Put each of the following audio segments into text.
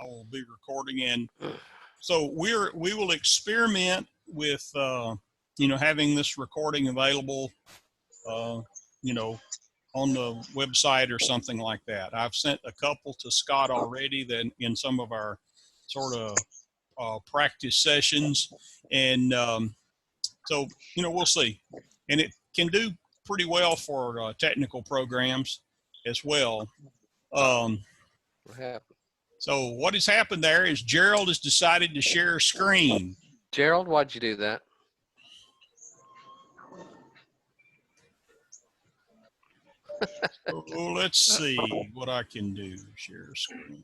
I will be recording. And so we will experiment with, having this recording available, on the website or something like that. I've sent a couple to Scott already that in some of our sort of practice sessions. And so, we'll see. And it can do pretty well for technical programs as well. What happened? So what has happened there is Gerald has decided to share a screen. Gerald, why'd you do that? So let's see what I can do. Share screen.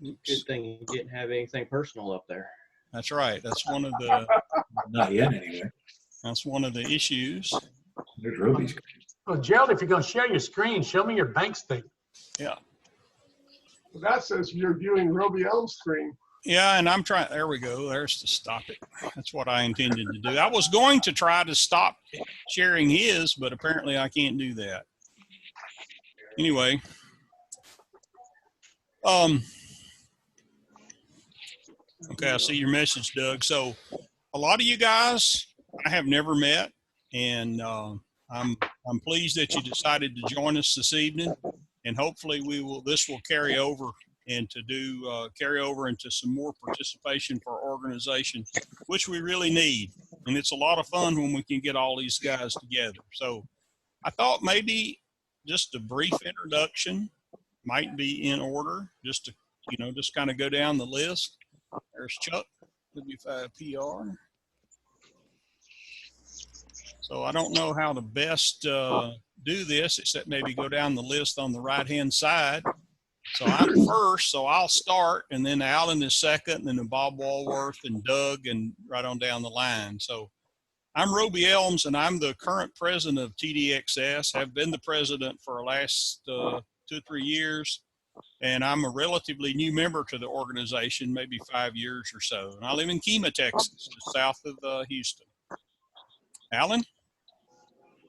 Oops. Good thing you didn't have anything personal up there. That's right. That's one of the. Not yet, anyway. That's one of the issues. There's Ruby's. Well, Gerald, if you're going to share your screen, show me your bank statement. Yeah. Well, that says you're viewing Roby Elm's screen. Yeah, and I'm trying. There we go. There's to stop it. That's what I intended to do. I was going to try to stop sharing his, but apparently I can't do that. Anyway. Okay, I see your message, Doug. So a lot of you guys I have never met, and I'm pleased that you decided to join us this evening, and hopefully this will carry over and carry over into some more participation for our organization, which we really need. And it's a lot of fun when we can get all these guys together. So I thought maybe just a brief introduction might be in order, just to, just kind of go down the list. There's Chuck, W5PR. So I don't know how to best do this, except maybe go down the list on the right-hand side. So I'm first, so I'll start, and then Alan is second, and then Bob Walworth and Doug, and right on down the line. So I'm Roby Elms, and I'm the current president of TDXS. Have been the president for the last 2 or 3 years, and I'm a relatively new member to the organization, maybe 5 years or so. And I live in Kemah, Texas, just south of Houston. Alan?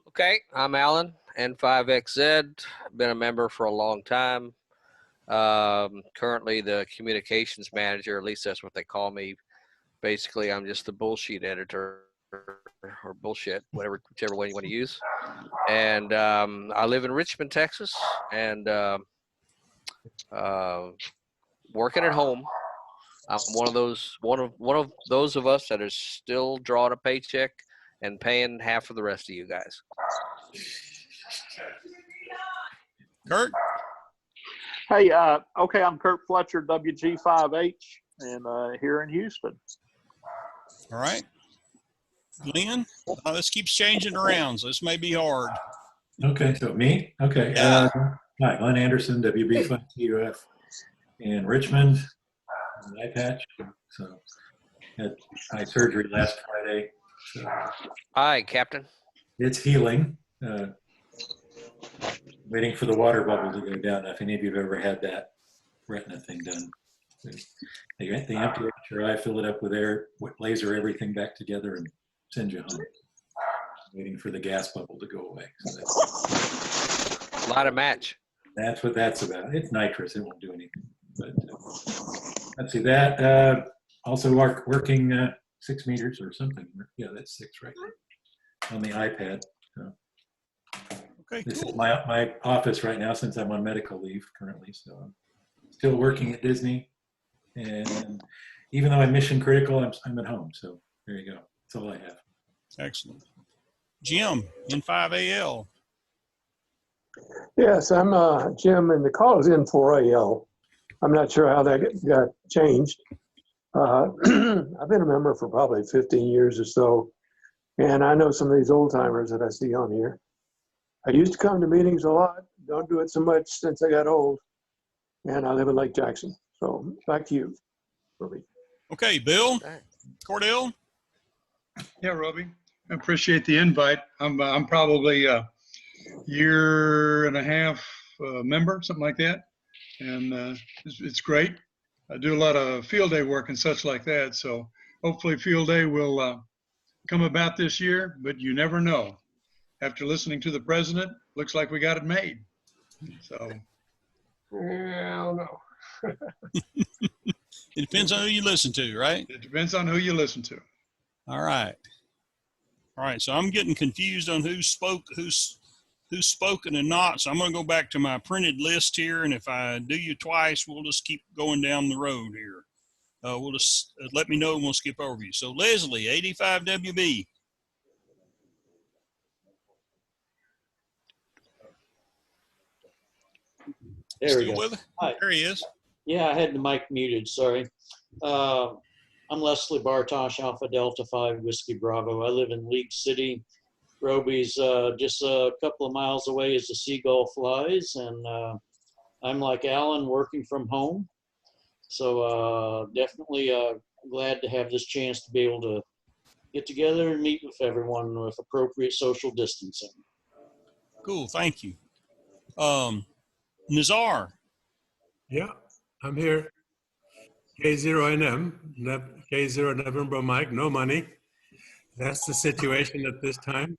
Okay, I'm Alan, N5XZ. Been a member for a long time. Currently the communications manager, at least that's what they call me. Basically, I'm just the bullshit editor or bullshit, whichever one you want to use. And I live in Richmond, Texas, and working at home. I'm one of those of us that is still drawing a paycheck and paying half of the rest of you guys. Kurt? Hey, okay, I'm Kurt Fletcher, WG5H, and here in Houston. All right. Glenn? This keeps changing around, so this may be hard. Okay, so me? Okay. Yeah. Hi, Glenn Anderson, WB5TUF in Richmond, eye patch. So had eye surgery last Friday. So Hi, Captain. it's healing. Waiting for the water bubble to go down. If any of you have ever had that retina thing done, they empty out your eye, fill it up with air, laser everything back together, and send you home. Waiting for the gas bubble to go away. So A lot of match. that's what that's about. It's nitrous. It won't do anything. But let's see that. Also working 6 meters or something. Yeah, that's 6 right there on the iPad. So. Okay, This cool. is my office right now since I'm on medical leave currently. So I'm still working at Disney. And even though I'm mission critical, I'm at home. So there you go. That's all I have. Excellent. Jim, N5AL. Yes, I'm Jim, and the call is N4AL. I'm not sure how that got changed. I've been a member for probably 15 years or so, and I know some of these old timers that I see on here. I used to come to meetings a lot. Don't do it so much since I got old, and I live in Lake Jackson. So back to you, Ruby. Okay, Bill, Cordell. Yeah, Roby, I appreciate the invite. I'm probably a year and a half member, something like that, and it's great. I do a lot of field day work and such like that, so hopefully field day will come about this year, but you never know. After listening to the president, looks like we got it made. So, yeah, I don't know. It depends on who you listen to, right? It depends on who you listen to. All right. All right. So I'm getting confused on who's spoken and not. So I'm going to go back to my printed list here. And if I do you twice, we'll just keep going down the road here. We'll just let me know and we'll skip over you. So Leslie, 85 WB. There we Still go. with it? Hi. There he is. Yeah, I had the mic muted, sorry. I'm Leslie Bartosh, Alpha Delta 5 Whiskey Bravo. I live in League City. Roby's just a couple of miles away as the seagull flies, and I'm like Alan, working from home. So definitely glad to have this chance to be able to get together and meet with everyone with appropriate social distancing. Cool. Thank you. Nizar. Yeah, I'm here. K0NM, K0 November Mike, no money. That's the situation at this time.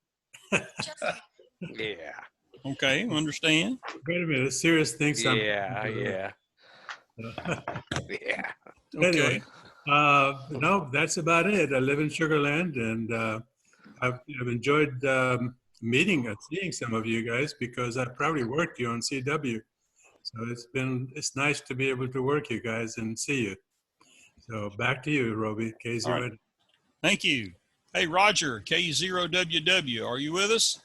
Yeah. Okay. Understand. Wait a minute, serious things. Yeah. Yeah. Yeah. Anyway, Okay. no, that's about it. I live in Sugarland, and I've enjoyed seeing some of you guys because I probably worked you on CW. So it's nice to be able to work you guys and see you. So back to you, Roby, K0. All right. Thank you. Hey, Roger, K0WW. Are you with us?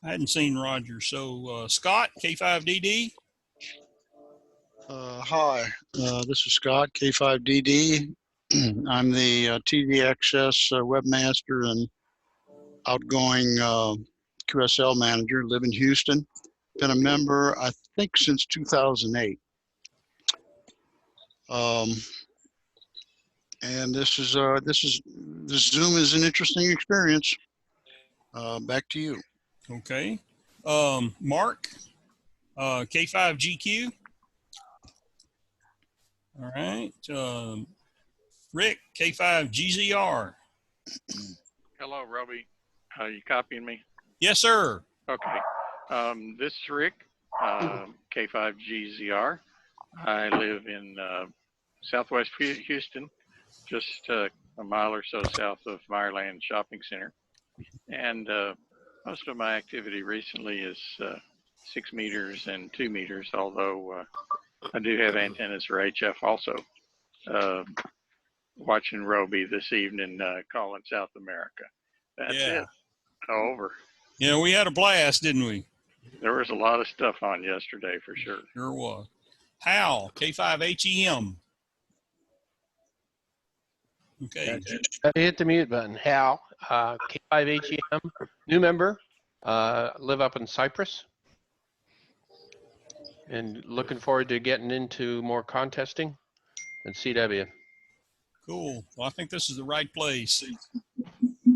I hadn't seen Roger. So Scott, K5DD. Hi, this is Scott, K5DD. I'm the TDXS webmaster and outgoing QSL manager, live in Houston. Been a member, I think, since 2008. And this Zoom is an interesting experience. Back to you. Okay. Mark, K5GQ. All right. Rick, K5GZR. Hello, Roby. You copying me? Yes, sir. Okay. This is Rick, K5GZR. I live in Southwest Houston, just a mile or so south of Meyerland Shopping Center. And most of my activity recently is 6 meters and 2 meters, although I do have antennas for HF also. Watching Roby this evening, calling South America. That's it. Over. Yeah, we had a blast, didn't we? There was a lot of stuff on yesterday for sure. Sure was. Hal, K5HEM. Okay. Hit the mute button. Hal, K5HEM, new member, live up in Cyprus. And looking forward to getting into more contesting and CW. Cool. Well, I think this is the right place.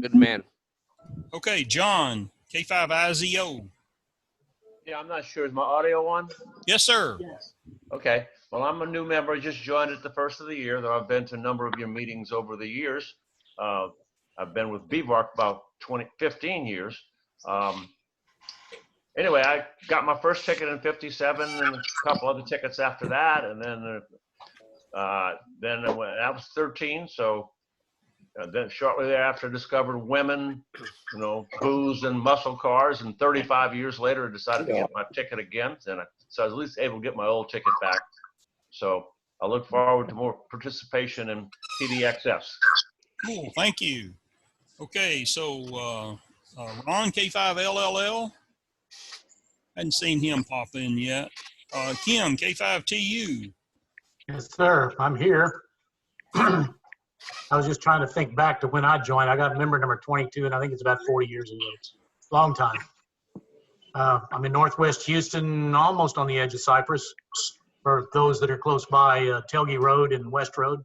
Good man. Okay, John, K5IZO. Yeah, I'm not sure. Is my audio on? Yes, sir. Yes. Okay. Well, I'm a new member. I just joined at the first of the year, though I've been to a number of your meetings over the years. I've been with BVARC about 15 years. Anyway, I got my first ticket in 57 and a couple other tickets after that. And then I was 13. So then shortly thereafter, I discovered women, booze and muscle cars. And 35 years later, I decided to get my ticket again. And so I was at least able to get my old ticket back. So I look forward to more participation in TDXS. Cool. Thank you. Okay. So Ron, K5LLL. Hadn't seen him pop in yet. Kim, K5TU. Yes, sir. I'm here. I was just trying to think back to when I joined. I got member number 22, and I think it's about 40 years ago. It's a long time. I'm in Northwest Houston, almost on the edge of Cyprus. For those that are close by Telge Road and West Road.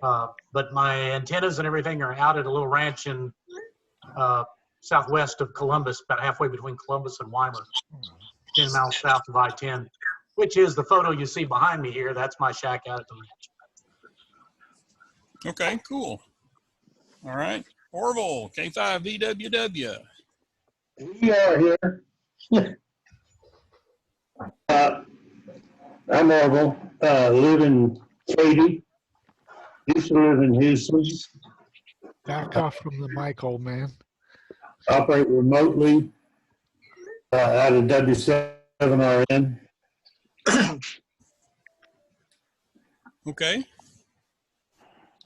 But my antennas and everything are out at a little ranch in southwest of Columbus, about halfway between Columbus and Weimar, 10 miles south of I-10, which is the photo you see behind me here. That's my shack out at the ranch. Okay, cool. All right. Orville, K5VWW. We are here. I'm Orville, live in Katy, used to live in Houston, Back off from the mic, old man. operate remotely out of W7RN. Okay.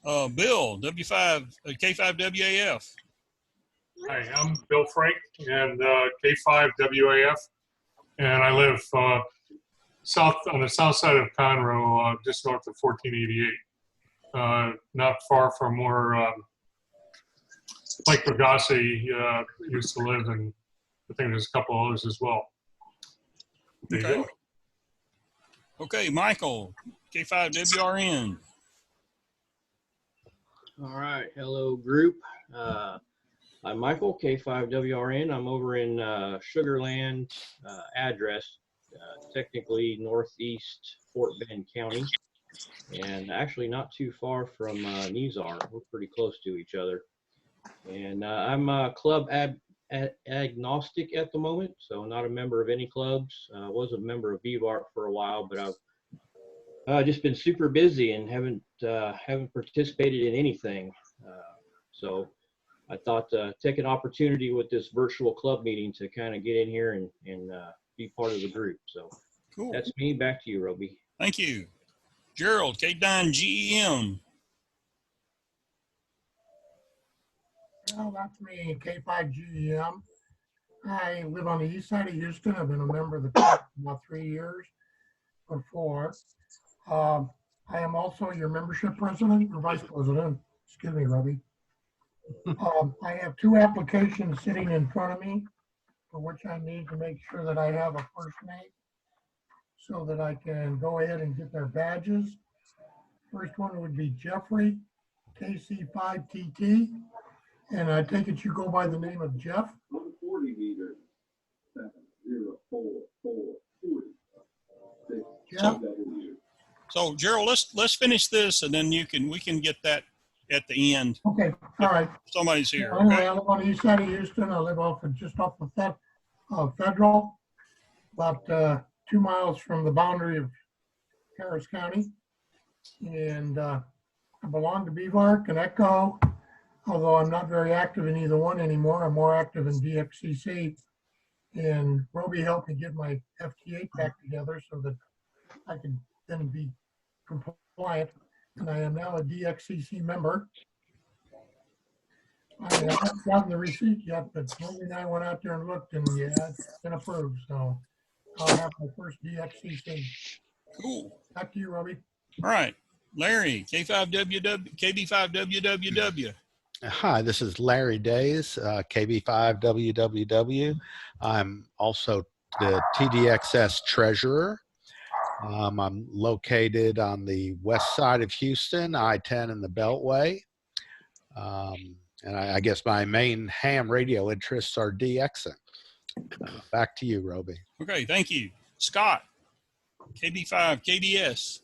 Bill, K5WAF. Hi, I'm Bill Frank and K5WAF, and I live on the south side of Conroe, just north of 1488, not far from where Mike Bergassi used to live, and I think there's a couple others as well. There Okay. you go. Okay, Michael, K5WRN. All right, hello group. I'm Michael, K5WRN. I'm over in Sugarland address, technically northeast Fort Bend County, and actually not too far from Nizar. We're pretty close to each other. And I'm club agnostic at the moment, so not a member of any clubs. Was a member of BVARC for a while, but I've just been super busy and haven't participated in anything. So I thought take an opportunity with this virtual club meeting to kind of get in here and be part of the group. So cool. That's me. Back to you, Roby. Thank you. Gerald, K9GEM. Well, that's me, K5GEM. I live on the east side of Houston. I've been a member of the club for about 3 years or 4. I am also your membership president or vice president. Excuse me, Robbie. I have 2 applications sitting in front of me for which I need to make sure that I have a first name so that I can go ahead and get their badges. First one would be Jeffrey, KC5TT. And I take it you go by the name of Jeff? 140 meters, 70440. So Gerald, let's finish this, and then we can get that at the end. Okay, all right. Somebody's here. Anyway, Okay. I live on the east side of Houston. I live just off the Federal, about 2 miles from the boundary of Harris County. And I belong to BVARC and ECHO, although I'm not very active in either one anymore. I'm more active in DXCC. And Roby helped me get my FT8 back together so that I could then be compliant. And I am now a DXCC member. I haven't gotten the receipt yet, but Roby and I went out there and looked, and yeah, it's been approved. So I'll have my first DXCC. Cool. Back to you, Roby. All right. Larry, KB5WWW. Hi, this is Larry Days, KB5WWW. I'm also the TDXS treasurer. I'm located on the west side of Houston, I-10 and the Beltway. And I guess my main ham radio interests are DXing. Back to you, Roby. Okay, thank you. Scott, KB5, KDS.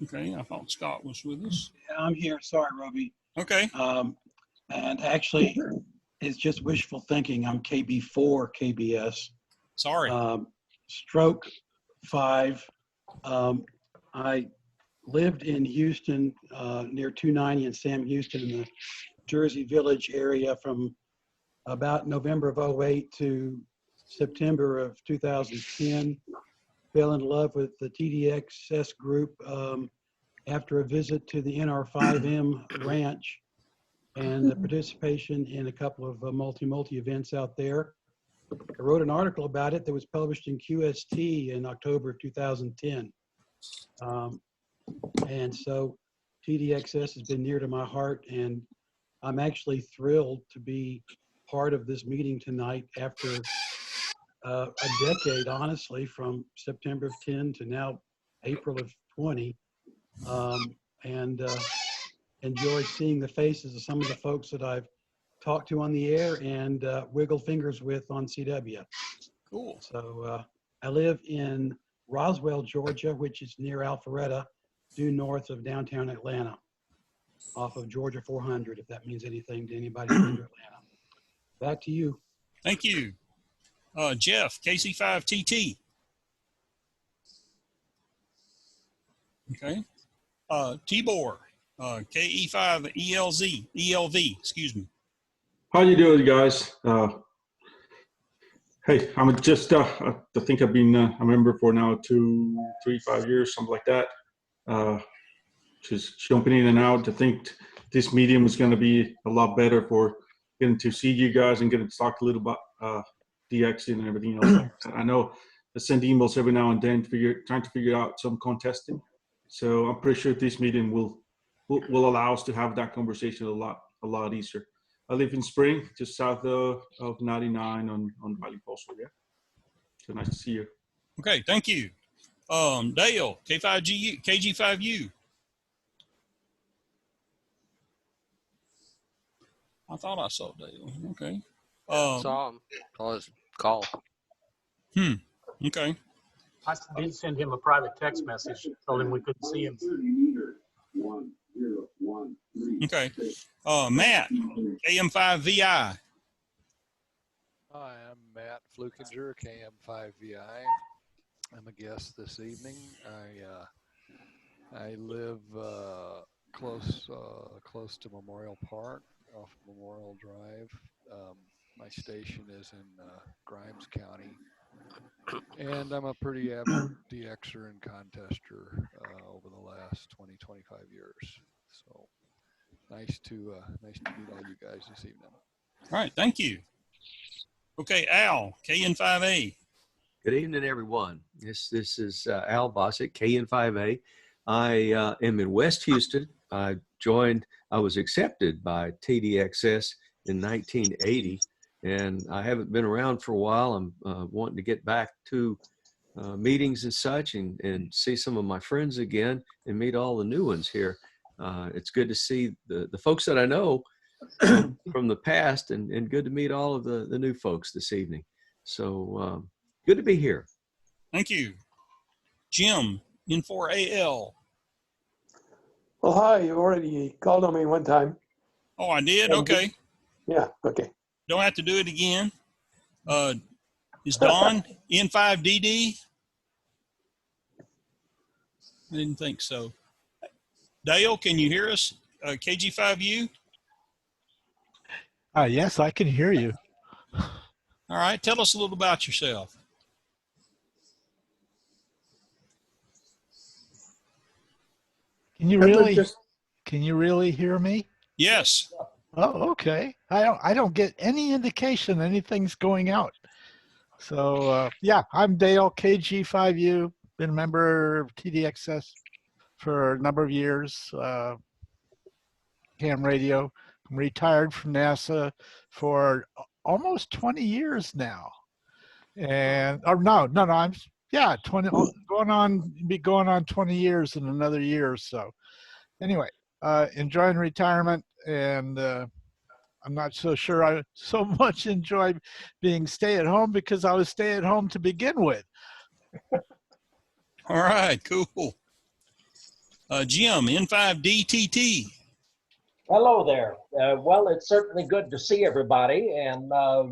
Okay, I thought Scott was with us. Yeah, I'm here. Sorry, Roby. Okay. And actually, it's just wishful thinking. I'm KB4 KBS. Sorry. Stroke 5. I lived in Houston near 290 and Sam Houston in the Jersey Village area from about November of 08 to September of 2010. Fell in love with the TDXS group after a visit to the NR5M ranch and the participation in a couple of multi events out there. I wrote an article about it that was published in QST in October of 2010. And so TDXS has been near to my heart, and I'm actually thrilled to be part of this meeting tonight after a decade, honestly, from September of 10 to now April of 20, and enjoyed seeing the faces of some of the folks that I've talked to on the air and wiggled fingers with on CW. Cool. So I live in Roswell, Georgia, which is near Alpharetta, due north of downtown Atlanta, off of Georgia 400, if that means anything to anybody who's been to Atlanta. Back to you. Thank you. Jeff, KC5TT. Okay. Tibor, KE5ELV, excuse me. How you doing, guys? Hey, I'm just, I think I've been a member for now 2, 3, 5 years, something like that. Just jumping in and out. I think this medium is going to be a lot better for getting to see you guys and getting to talk a little about DX and everything else. I know I send emails every now and then trying to figure out some contesting. So I'm pretty sure this meeting will allow us to have that conversation a lot easier. I live in Spring, just south of 99 on Valley Postal. Yeah. So nice to see you. Okay, thank you. Dale, K5GU, KG5U. I thought I saw Dale. Okay. Saw him. Saw his call. Okay. I did send him a private text message, told him we couldn't see him. Okay. Matt, KM5VI. Hi, I'm Matt Flukinger, KM5VI. I'm a guest this evening. I live close to Memorial Park, off Memorial Drive. My station is in Grimes County, and I'm a pretty avid DXer and contester over the last 20-25 years. So nice to meet all you guys this evening. All right, thank you. Okay, Al, KN5A. Good evening, everyone. This is Al Bossick, KN5A. I am in West Houston. I was accepted by TDXS in 1980, and I haven't been around for a while. I'm wanting to get back to meetings and such and see some of my friends again and meet all the new ones here. It's good to see the folks that I know from the past and good to meet all of the new folks this evening. So good to be here. Thank you. Jim, N4AL. Well, hi, you already called on me one time. Oh, I did? Okay. Yeah, okay. Don't have to do it again. Is Don N5DD? I didn't think so. Dale, can you hear us? KG5U? Yes, I can hear you. All right, tell us a little about yourself. Can you really hear me? Yes. Oh, okay. I don't get any indication anything's going out. So yeah, I'm Dale, KG5U, been a member of TDXS for a number of years. Ham radio. I'm retired from NASA for almost 20 years now. And or no, I'm 20 going on 20 years in another year or so. Anyway, enjoying retirement, and I'm not so sure I so much enjoy being stay at home because I was stay at home to begin with. All right, cool. Jim, N5DTT. Hello there. Well, it's certainly good to see everybody, and I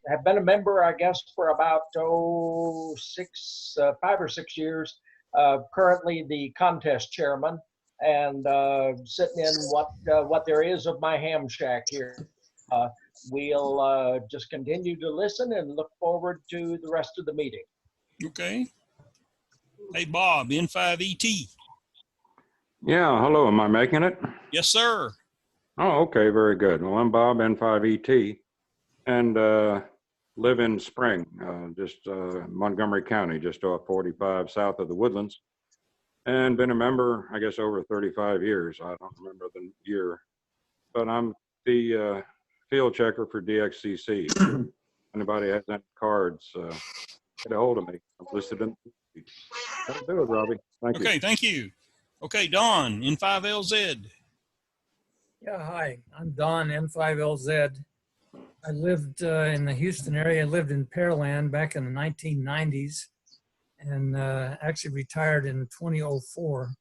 have been a member, I guess, for about 5 or 6 years. Currently, the contest chairman, and sitting in what there is of my ham shack here. We'll just continue to listen and look forward to the rest of the meeting. Okay. Hey, Bob, N5ET. Yeah, hello. Am I making it? Yes, sir. Oh, okay. Very good. Well, I'm Bob, N5ET, and live in Spring, just Montgomery County, just off 45 south of the Woodlands, and been a member, I guess, over 35 years. I don't remember the year, but I'm the field checker for DXCC. Anybody has any cards, get a hold of me. I'm listed in. That'll do it, Robbie. Thank you. Okay, thank you. Okay, Don, N5LZ. Yeah, hi, I'm Don, N5LZ. I lived in the Houston area. I lived in Pearland back in the 1990s and actually retired in 2004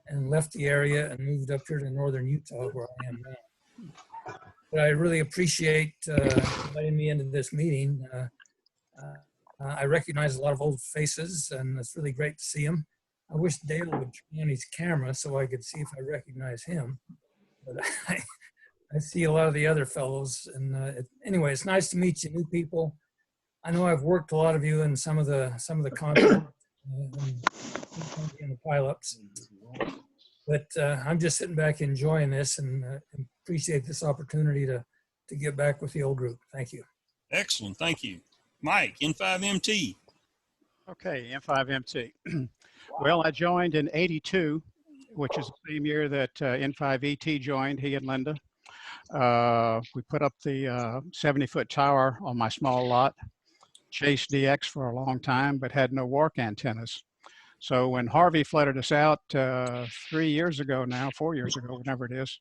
and left the area and moved up here to northern Utah where I am now. but I really appreciate inviting me into this meeting. I recognize a lot of old faces, and it's really great to see them. I wish Dale would turn on his camera so I could see if I recognize him. But I see a lot of the other fellows. And anyway, it's nice to meet you new people. I know I've worked a lot of you in some of the content and the pileups. But I'm just sitting back enjoying this and appreciate this opportunity to get back with the old group. Thank you. Excellent. Thank you. Mike, N5MT. Okay, N5MT. Well, I joined in '82, which is the same year that N5ET joined, he and Linda. We put up the 70-foot tower on my small lot, chased DX for a long time, but had no work antennas. So when Harvey flooded us out 4 years ago, whenever it is,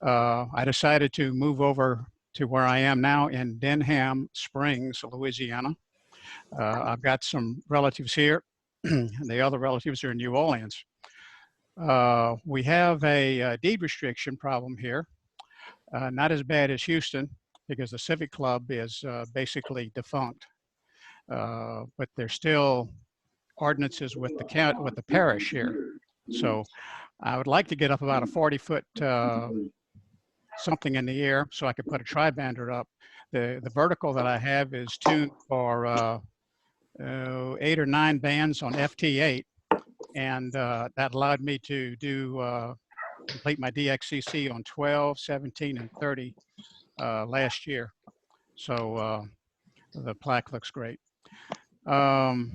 I decided to move over to where I am now in Denham Springs, Louisiana. I've got some relatives here. The other relatives are in New Orleans. We have a deed restriction problem here. Not as bad as Houston because the Civic Club is basically defunct. But there's still ordinances with the parish here. So I would like to get up about a 40-foot something in the air so I could put a tri-bander up. The vertical that I have is tuned for 8 or 9 bands on FT8, and that allowed me to complete my DXCC on 12, 17, and 30 last year. So the plaque looks great. Can't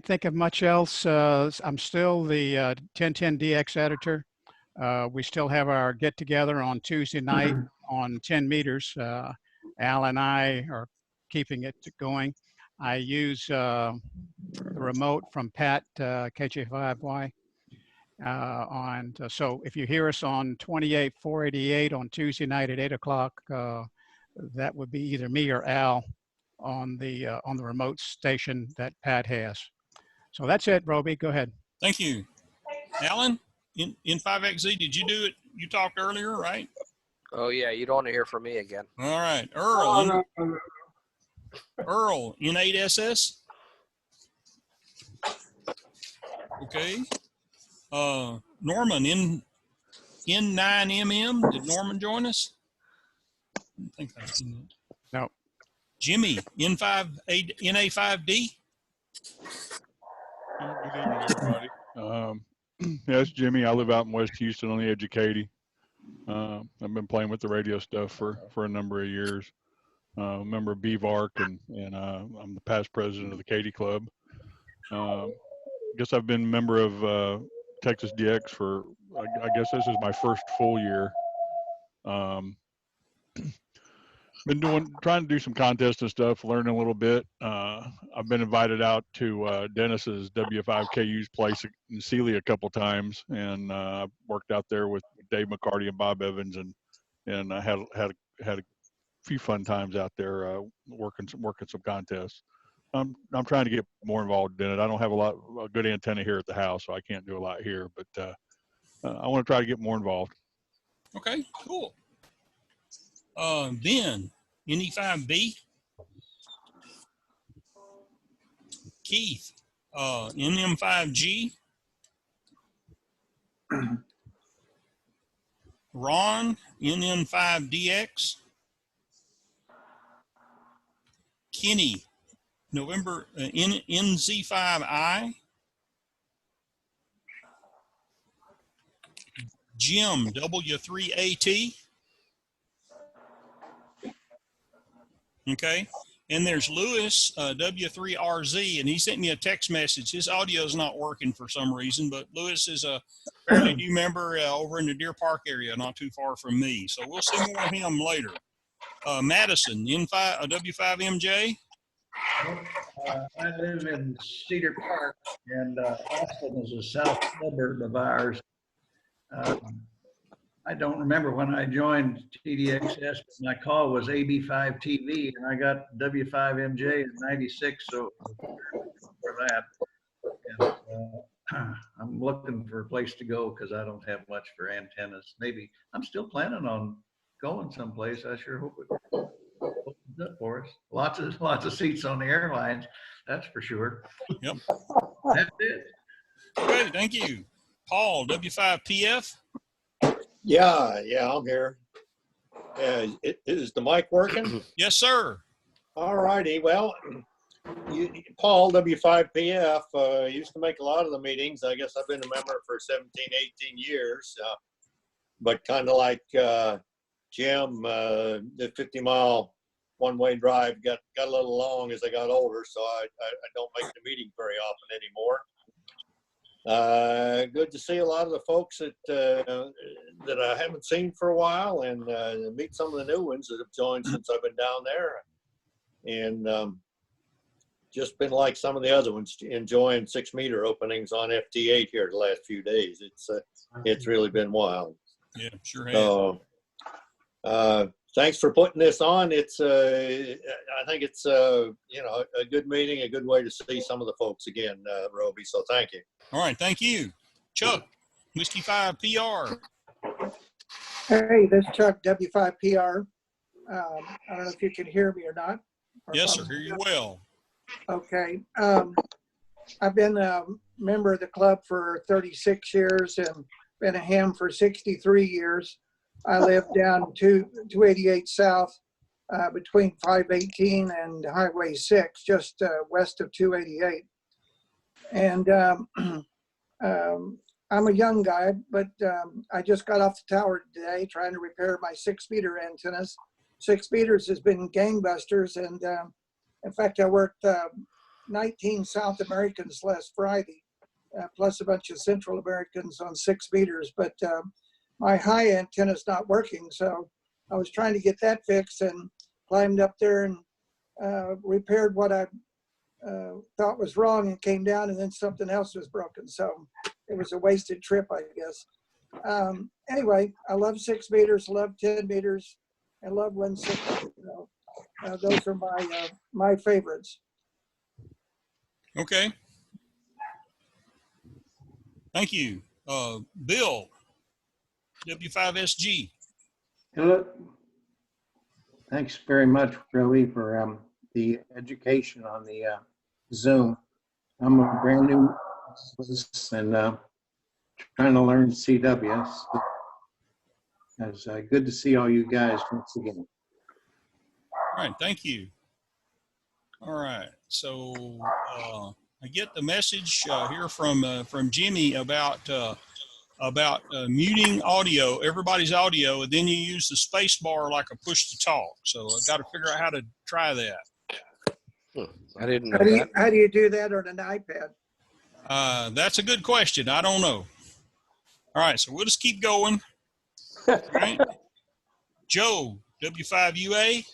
think of much else. I'm still the 1010 DX editor. We still have our get together on Tuesday night on 10 meters. Al and I are keeping it going. I use the remote from Pat KJ5Y. So if you hear us on 28488 on Tuesday night at 8 o'clock, that would be either me or Al on the remote station that Pat has. So that's it, Roby. Go ahead. Thank you. Alan, N5XZ, did you do it? You talked earlier, right? Oh yeah, you don't want to hear from me again. All right. Earl, Earl, N8SS. Okay. Norman, N9MM. Did Norman join us? I don't think I've seen that. No. Jimmy, NA5D. Good evening, everybody. Yeah, it's Jimmy. I live out in West Houston on the edge of Katy. I've been playing with the radio stuff for a number of years. Member of BVARC, and I'm the past president of the Katy Club. I guess I've been a member of Texas DX for, I guess this is my first full year. Been trying to do some contests and stuff, learning a little bit. I've been invited out to Dennis's W5KU's place in Sealy a couple times, and I've worked out there with Dave McCarty and Bob Evans, and I had a few fun times out there working some contests. I'm trying to get more involved in it. I don't have a good antenna here at the house, so I can't do a lot here, but I want to try to get more involved. Okay, cool. Ben, NE5B. Keith, NM5G. Ron, NN5DX. Kenny, NZ5I. Jim, W3AT. Okay. And there's Lewis, W3RZ, and he sent me a text message. His audio is not working for some reason, but Lewis is a fairly new member over in the Deer Park area, not too far from me. So we'll see more of him later. Madison, W5MJ. I live in Cedar Park, and Austin is a south suburb of ours. I don't remember when I joined TDXS, but my call was AB5TV, and I got W5MJ in '96, so for that. And, I'm looking for a place to go because I don't have much for antennas. Maybe I'm still planning on going someplace. I sure hope it opens up for us. Lots of seats on the airlines, that's for sure. Yep. That's it. Okay, thank you. Paul, W5PF. Yeah, I'm here. Is the mic working? Yes, sir. All righty. Well, Paul, W5PF, used to make a lot of the meetings. I guess I've been a member for 17, 18 years. But kind of like Jim, the 50-mile one-way drive got a little long as I got older, so I don't make the meeting very often anymore. Good to see a lot of the folks that I haven't seen for a while, and meet some of the new ones that have joined since I've been down there. And just been like some of the other ones, enjoying 6-meter openings on FT8 here the last few days. It's really been wild. Yeah, sure has. So, thanks for putting this on. It's I think it's a good meeting, a good way to see some of the folks again, Roby. So thank you. All right, thank you. Chuck, Whiskey 5 PR. Hey, this is Chuck, W5PR. I don't know if you can hear me or not. Yes, sir. Hear you well. Okay. I've been a member of the club for 36 years and been a ham for 63 years. I live down 288 South between 518 and Highway 6, just west of 288. And I'm a young guy, but I just got off the tower today trying to repair my 6-meter antennas. 6 meters has been gangbusters, and in fact, I worked 19 South Americans last Friday, plus a bunch of Central Americans on 6 meters, but my high antenna is not working, so I was trying to get that fixed and climbed up there and repaired what I thought was wrong and came down, and then something else was broken, so it was a wasted trip, I guess. Anyway, I love 6 meters, love 10 meters, and love 160. Those are my favorites. Okay. Thank you. Bill, W5SG. Hello. Thanks very much, Roby, for the education on the Zoom. I'm a brand new and trying to learn CW. So it's good to see all you guys once again. All right, thank you. All right, so I get the message here from Jimmy about muting audio, everybody's audio, and then you use the space bar like a push to talk. So I got to figure out how to try that. I didn't know that. How do you do that on an iPad? That's a good question. I don't know. All right, so we'll just keep going. All right. Joe, W5UA.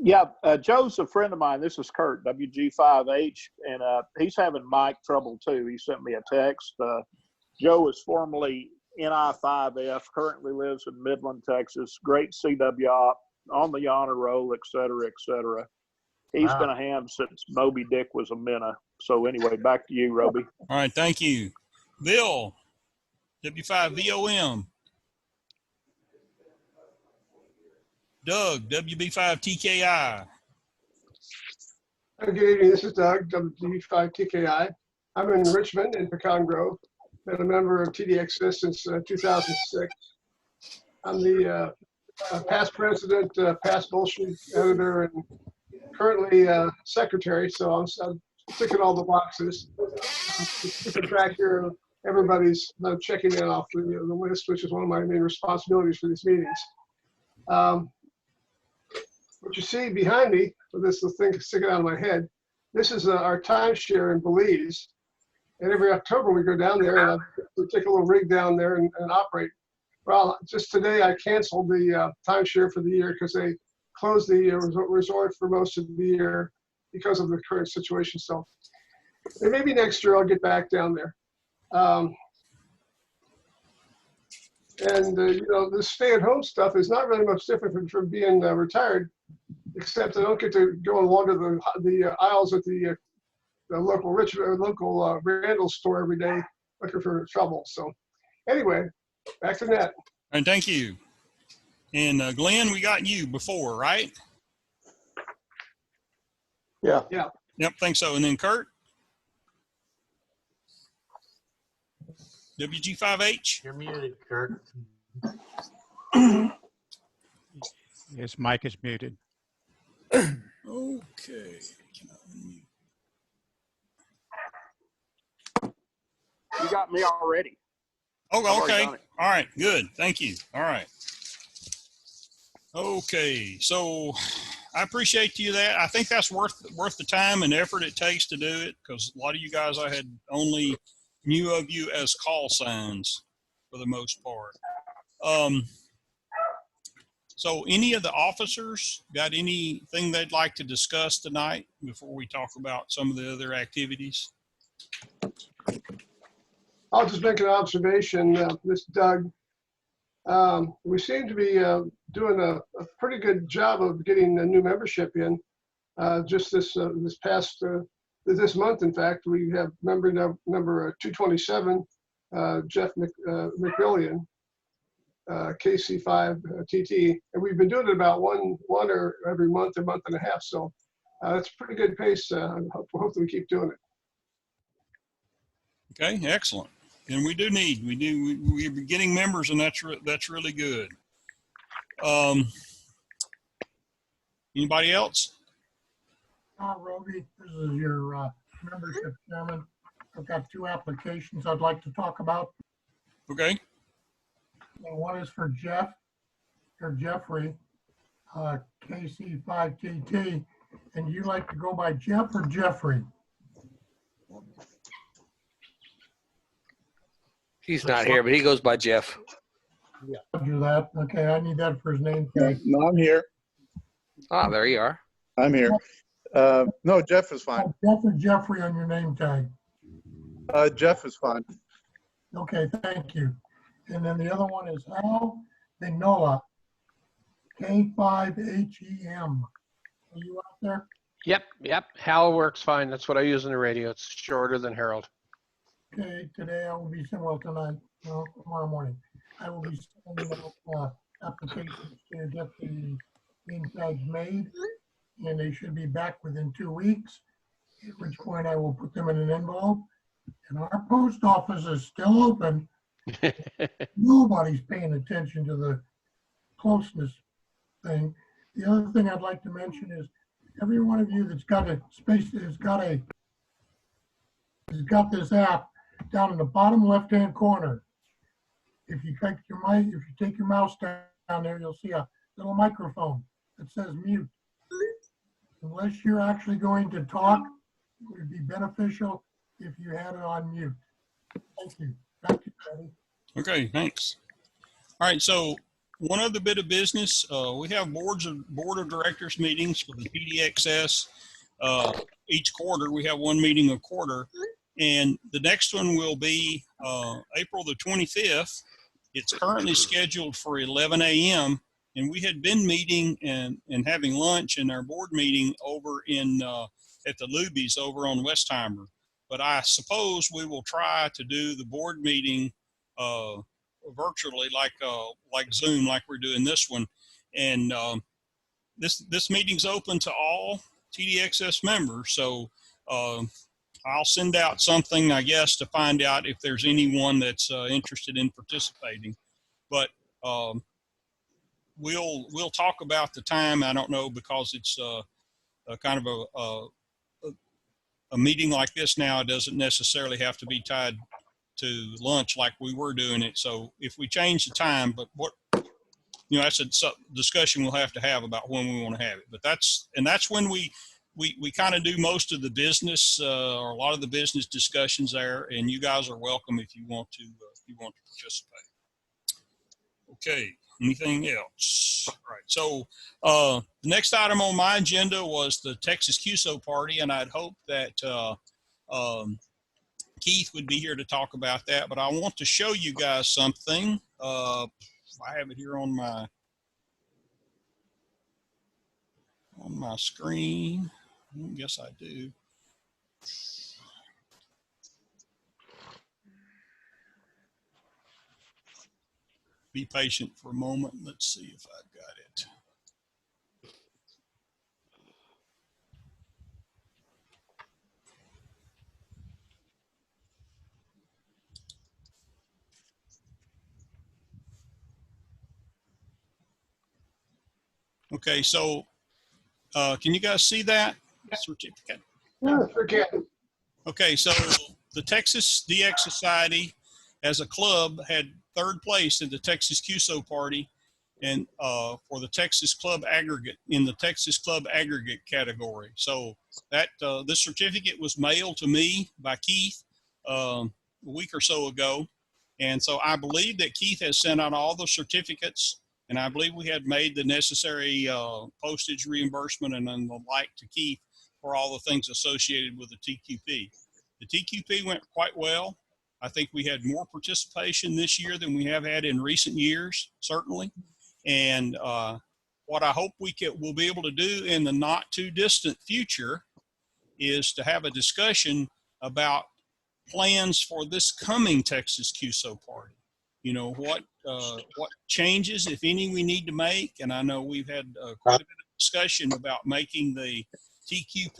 Yeah, Joe's a friend of mine. This is Kurt, WG5H, and he's having mic trouble too. He sent me a text. Joe is formerly NI5F, currently lives in Midland, Texas. Great CW op, on the honor roll, et cetera, et cetera. He's been a ham since Moby Dick was a minnow. So anyway, back to you, Roby. All right, thank you. Bill, W5VOM. Doug, WB5TKI. Good evening, this is Doug, WB5TKI. I'm in Richmond in Pecan Grove. Been a member of TDXS since 2006. I'm the past president, past bullshit editor, and currently secretary, so I'm ticking all the boxes. Keeping track here of everybody's checking in off the list, which is one of my main responsibilities for these meetings. What you see behind me, this thing sticking out of my head, this is our timeshare in Belize. And every October we go down there and we take a little rig down there and operate. Well, just today I canceled the timeshare for the year because they closed the resort for most of the year because of the current situation. So maybe next year I'll get back down there. This stay-at-home stuff is not really much different from being retired, except I don't get to go and wander the aisles at the local Randall store every day looking for trouble. So anyway, back to net. And thank you. And Glenn, we got you before, right? Yeah. Yeah. Yep, think so. And then Kurt? WG5H? You're muted, Kurt. His mic is muted. Okay. You got me already. I've Oh, already okay. done it. All right, good. Thank you. All right. Okay, so I appreciate you that. I think that's worth the time and effort it takes to do it, because a lot of you guys I had only knew of you as call signs for the most part. So any of the officers got anything they'd like to discuss tonight before we talk about some of the other activities? I'll just make an observation, this Doug. We seem to be doing a pretty good job of getting a new membership in. Just this month, in fact, we have member number 227, Jeff McMillian, KC5TT, and we've been doing it about one or every month, a month and a half. So that's a pretty good pace. Hopefully we keep doing it. Okay, excellent. And we're getting members, and that's really good. Anybody else? Roby, this is your membership chairman. I've got 2 applications I'd like to talk about. Okay. And one is for Jeff or Jeffrey, KC5TT. And you like to go by Jeff or Jeffrey? He's not here, but he goes by Jeff. Yeah. I'll do that. Okay, I need that for his name tag. No, I'm here. Ah, there you are. I'm here. No, Jeff is fine. Jeff or Jeffrey on your name tag? Jeff is fine. Okay, thank you. And then the other one is Hal Vignola, K5HEM. Are you out there? Yep. Hal works fine. That's what I use in the radio. It's shorter than Harold. Okay, today I will be sending, well, tonight, no, tomorrow morning, I will be sending out applications to get the name tags made, and they should be back within 2 weeks, at which point I will put them in an envelope. And our post office is still open. Nobody's paying attention to the closeness thing. The other thing I'd like to mention is every one of you that's got a space, has got this app down in the bottom left-hand corner. If you take your mouse down there, you'll see a little microphone that says mute. Unless you're actually going to talk, it would be beneficial if you had it on mute. Thank you. Back to you, Patty. Okay, thanks. All right, so one other bit of business, we have board of directors meetings for the TDXS. Each quarter, we have one meeting a quarter, and the next one will be April the 25th. It's currently scheduled for 11 a.m. and we had been meeting and having lunch in our board meeting over in at the Luby's over on Westheimer. But I suppose we will try to do the board meeting virtually, like Zoom, like we're doing this one. And this meeting's open to all TDXS members. So I'll send out something, I guess, to find out if there's anyone that's interested in participating. But we'll talk about the time. I don't know, because it's a kind of a meeting like this now. It doesn't necessarily have to be tied to lunch like we were doing it. So if we change the time, but that's a discussion we'll have to have about when we want to have it. But that's when we kind of do most of the business or a lot of the business discussions there. And you guys are welcome if you want to participate. Okay. Anything else? All right. So the next item on my agenda was the Texas QSO party, and I'd hoped that Keith would be here to talk about that. But I want to show you guys something. I have it here on my screen. I guess I do. be patient for a moment. Let's see if I've got it. Okay, so can you guys see that certificate? Yeah, sure can. Okay, so the Texas DX Society as a club had third place in the Texas QSO party and for the Texas Club aggregate in the Texas Club aggregate category. So that this certificate was mailed to me by Keith a week or so ago. And so I believe that Keith has sent out all the certificates, and I believe we had made the necessary postage reimbursement and then the like to Keith for all the things associated with the TQP. The TQP went quite well. I think we had more participation this year than we have had in recent years, certainly. And what I hope we'll be able to do in the not too distant future is to have a discussion about plans for this coming Texas QSO party. You know, what changes, if any, we need to make. And I know we've had quite a bit of discussion about making the TQP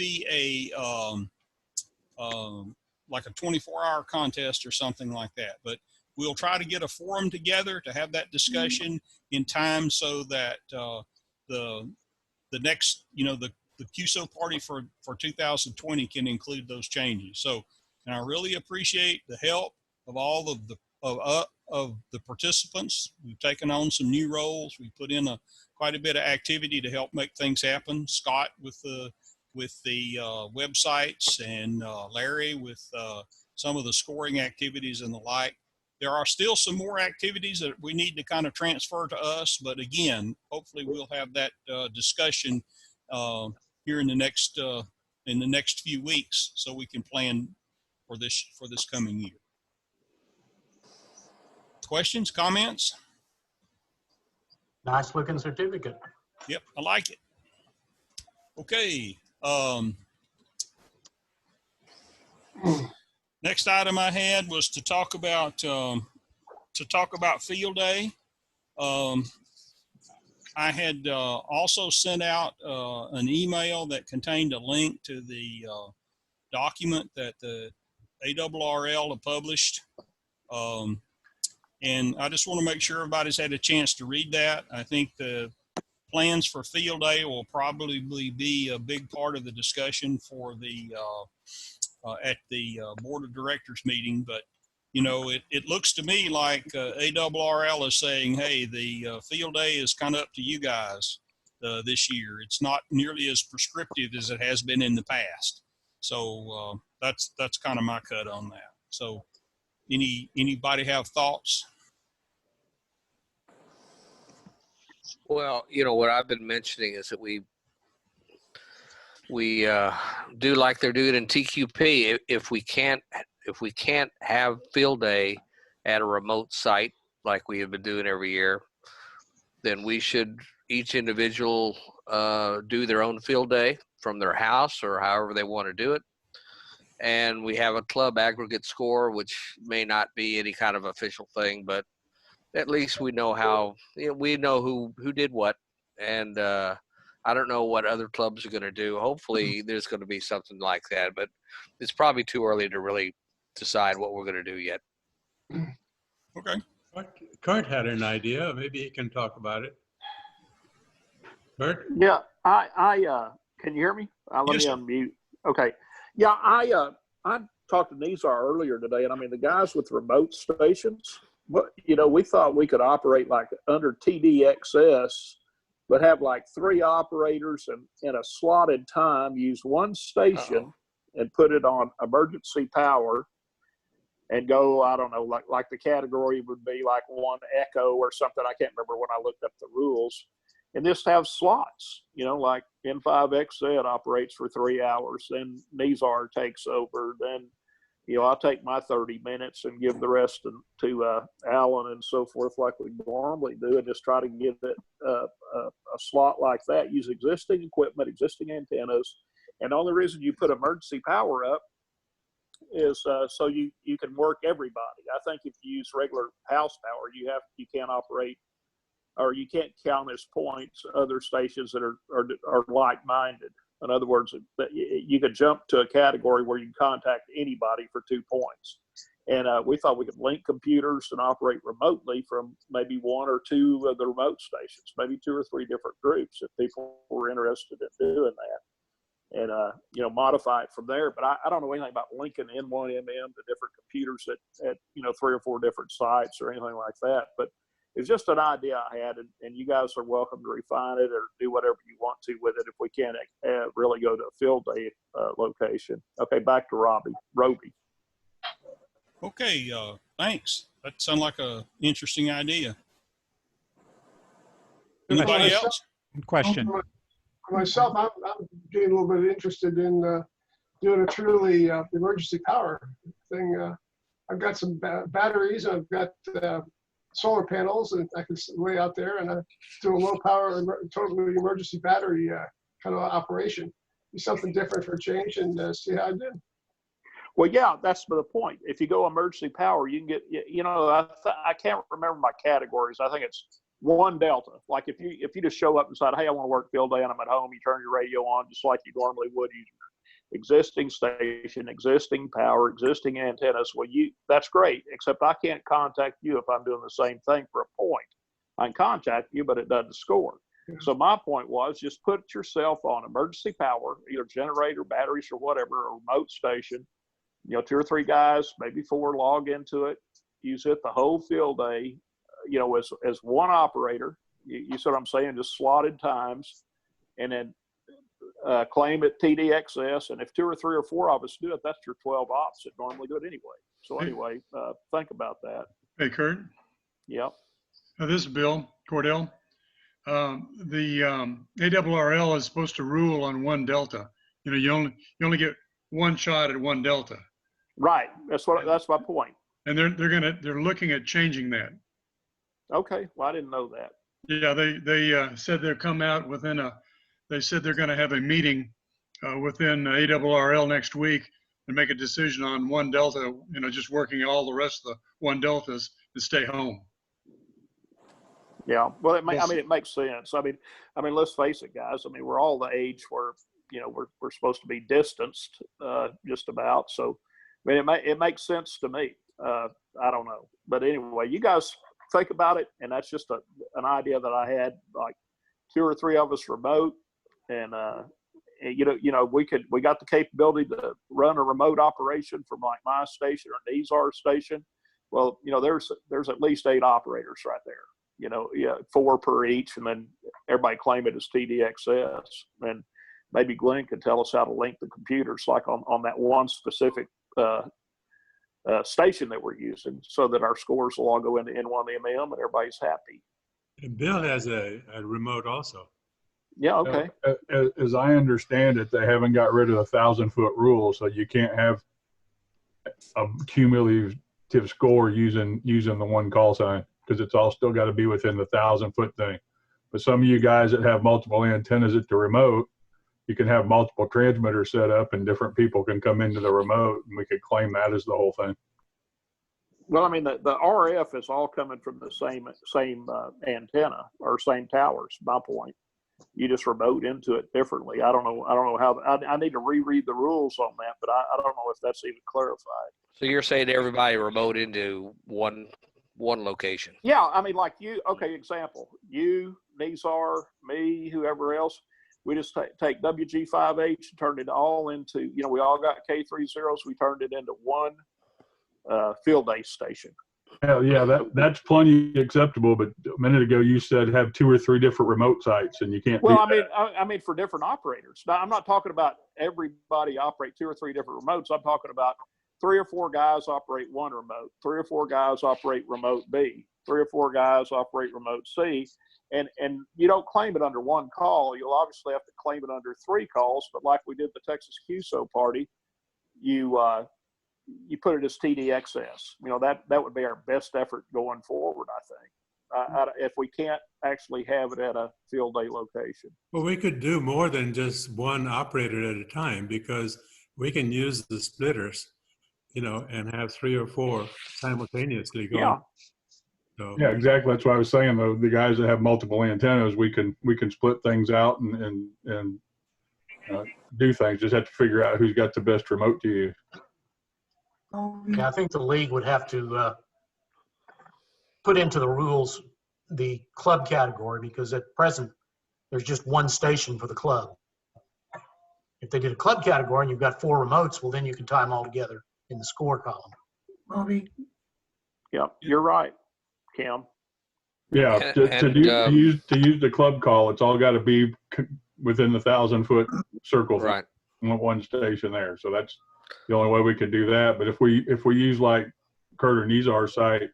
like a 24-hour contest or something like that. But we'll try to get a forum together to have that discussion in time so that the next, you know, the QSO party for 2020 can include those changes. So, and I really appreciate the help of all of the participants. We've taken on some new roles. We put in quite a bit of activity to help make things happen. Scott with the websites, and Larry with some of the scoring activities and the like. There are still some more activities that we need to kind of transfer to us, but again, hopefully we'll have that discussion here in the next few weeks, so we can plan for this coming year. Questions, comments? Nice looking certificate. Yep, I like it. Okay. Next item I had was to talk about field day. I had also sent out an email that contained a link to the document that the ARRL had published. And I just want to make sure everybody's had a chance to read that. I think the plans for field day will probably be a big part of the discussion for the at the board of directors meeting. But you know, it looks to me like ARRL is saying, hey, the field day is kind of up to you guys this year. It's not nearly as prescriptive as it has been in the past. So that's kind of my cut on that. So anybody have thoughts? Well, you know, what I've been mentioning is that we do like they're doing in TQP. If we can't have field day at a remote site like we have been doing every year, then we should each individual do their own field day from their house or however they want to do it. And we have a club aggregate score, which may not be any kind of official thing, but at least we know how, you know, we know who did what. And I don't know what other clubs are going to do. Hopefully there's going to be something like that, but it's probably too early to really decide what we're going to do yet. Okay. Kurt had an idea. Maybe he can talk about it. Kurt? Yeah, I can you hear me? Let me unmute. Okay. Yeah, I talked to Nizar earlier today, and I mean the guys with remote stations. But you know, we thought we could operate like under TDXS, but have like 3 operators and in a slotted time use one station and put it on emergency power and go, I don't know, like the category would be like 1 Echo or something. I can't remember when I looked up the rules. And just have slots, you know, like N5XZ operates for 3 hours, then Nizar takes over, then, you know, I'll take my 30 minutes and give the rest to Alan and so forth like we normally do, and just try to give it a slot like that. Use existing equipment, existing antennas. And the only reason you put emergency power up is so you can work everybody. I think if you use regular house power, you can't operate, or you can't count as points other stations that are like-minded. In other words, you could jump to a category where you can contact anybody for 2 points. And we thought we could link computers and operate remotely from maybe 1 or 2 of the remote stations, maybe 2 or 3 different groups if people were interested in doing that, and you know, modify it from there. But I don't know anything about linking N1MM to different computers at you know, 3 or 4 different sites or anything like that. But it's just an idea I had, and you guys are welcome to refine it or do whatever you want to with it if we can't really go to a field day location. Okay, back to Roby. Okay, thanks. That sounds like a interesting idea. Anybody else? Good question. For myself, I'm getting a little bit interested in doing a truly emergency power thing. I've got some batteries. I've got solar panels, and I can lay out there and do a low power, totally emergency battery kind of operation. Do something different for a change and see how I did. Well, yeah, that's the point. If you go emergency power, you can get, you know, I can't remember my categories. I think it's 1 delta. Like if you just show up and decide, hey, I want to work field day and I'm at home, you turn your radio on just like you normally would. Existing station, existing power, existing antennas. Well, that's great, except I can't contact you if I'm doing the same thing for a point. I can contact you, but it doesn't score. So my point was just put yourself on emergency power, either generator, batteries, or whatever, a remote station. You know, 2 or 3 guys, maybe 4, log into it, use it the whole field day, you know, as one operator. You see what I'm saying? Just slotted times, and then claim it TDXS. And if 2 or 3 or 4 of us do it, that's your 12 ops that normally do it anyway. So anyway, think about that. Hey, Kurt. Yep. This is Bill Cordell. The ARRL is supposed to rule on 1 delta. You know, you only get 1 shot at 1 delta. Right. That's my point. And they're looking at changing that. Okay. Well, I didn't know that. Yeah, they said they'll come out they said they're going to have a meeting within ARRL next week and make a decision on 1 delta, you know, just working all the rest of the 1 deltas to stay home. Yeah. Well, it makes sense. I mean, let's face it, guys. I mean, we're all the age where, you know, we're supposed to be distanced just about. So, I mean, it makes sense to me. I don't know. But anyway, you guys think about it. And that's just an idea that I had, like 2 or 3 of us remote. And, you know, we got the capability to run a remote operation from like my station or Nizar's station. Well, you know, there's at least 8 operators right there, you know, 4 per each. And then everybody claim it as TDXS. And maybe Glenn could tell us how to link the computers like on that one specific station that we're using, so that our scores will all go into N1MM and everybody's happy. And Bill has a remote also. Yeah, okay. As I understand it, they haven't got rid of the 1,000-foot rule, so you can't have a cumulative score using the 1 call sign, because it's all still got to be within the 1,000-foot thing. But some of you guys that have multiple antennas at the remote, you can have multiple transmitters set up and different people can come into the remote, and we could claim that as the whole thing. Well, I mean, the RF is all coming from the same antenna or same towers. My point. You just remote into it differently. I don't know how. I need to reread the rules on that, but I don't know if that's even clarified. So you're saying everybody remote into one location? Yeah, I mean, like you. Okay, example. You, Nizar, me, whoever else. We just take WG5H and turn it all into, you know, we all got K30s. We turned it into 1 field day station. Hell yeah, that's plenty acceptable. But a minute ago you said have 2 or 3 different remote sites, and you can't. Well, I mean for different operators. Now, I'm not talking about everybody operate 2 or 3 different remotes. I'm talking about 3 or 4 guys operate 1 remote, 3 or 4 guys operate remote B, 3 or 4 guys operate remote C. And you don't claim it under 1 call. You'll obviously have to claim it under 3 calls. But like we did the Texas QSO party, you put it as TDXS. You know, that would be our best effort going forward, I think. If we can't actually have it at a field day location. Well, we could do more than just 1 operator at a time, because we can use the splitters you know, and have 3 or 4 simultaneously going. Yeah. So, Yeah, exactly. That's what I was saying. Though the guys that have multiple antennas, we can split things out and do things. Just have to figure out who's got the best remote to use. Yeah, I think the league would have to put into the rules the club category, because at present there's just one station for the club. If they did a club category and you've got 4 remotes, well, then you can tie them all together in the score column. Robbie, Yep, you're right, Kim. Yeah, And to use the club call, it's all got to be within the 1,000-foot circle right. from one station there. So that's the only way we can do that. But if we use like Kurt or Nizar's site,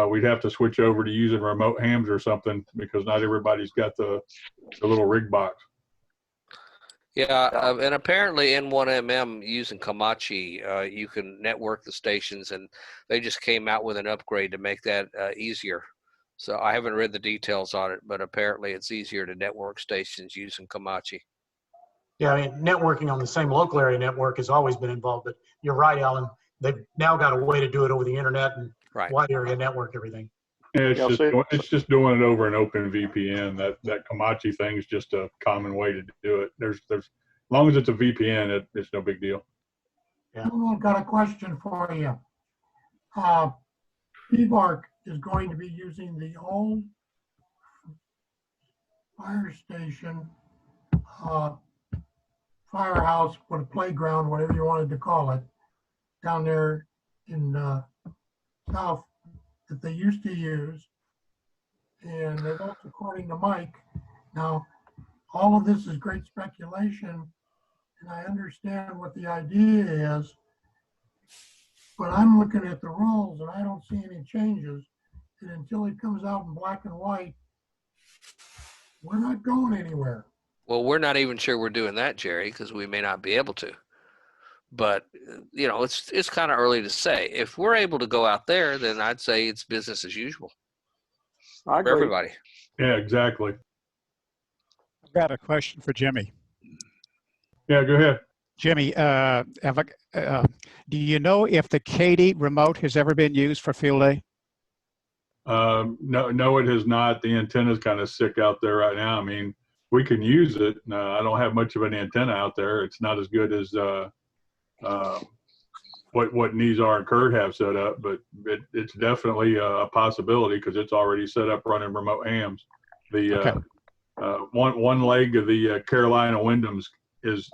we'd have to switch over to using remote hams or something, because not everybody's got the little rig box. Yeah, and apparently N1MM using Komachi, you can network the stations, and they just came out with an upgrade to make that easier. So I haven't read the details on it, but apparently it's easier to network stations using Komachi. Yeah, I mean, networking on the same local area network has always been involved, but you're right, Alan. They've now got a way to do it over the internet and wide area network everything. Yeah, it's just doing it over an open VPN. That Komachi thing is just a common way to do it. There's as long as it's a VPN, it's no big deal. Yeah. I've got a question for you. PVARC is going to be using the old fire station, firehouse, with a playground, whatever you wanted to call it, down there in south that they used to use. And that's according to Mike. Now, all of this is great speculation, and I understand what the idea is, but I'm looking at the rules and I don't see any changes. And until it comes out in black and white, we're not going anywhere. Well, we're not even sure we're doing that, Jerry, because we may not be able to. But you know, it's kind of early to say. If we're able to go out there, then I'd say it's business as usual I agree. for everybody. Yeah, exactly. I've got a question for Jimmy. Yeah, go ahead. Jimmy, do you know if the Katie remote has ever been used for field day? No, it has not. The antenna's kind of sick out there right now. I mean, we can use it. I don't have much of an antenna out there. It's not as good as what Nizar and Kurt have set up, but it's definitely a possibility because it's already set up running remote hams. The one leg of the Carolina Wyndham's is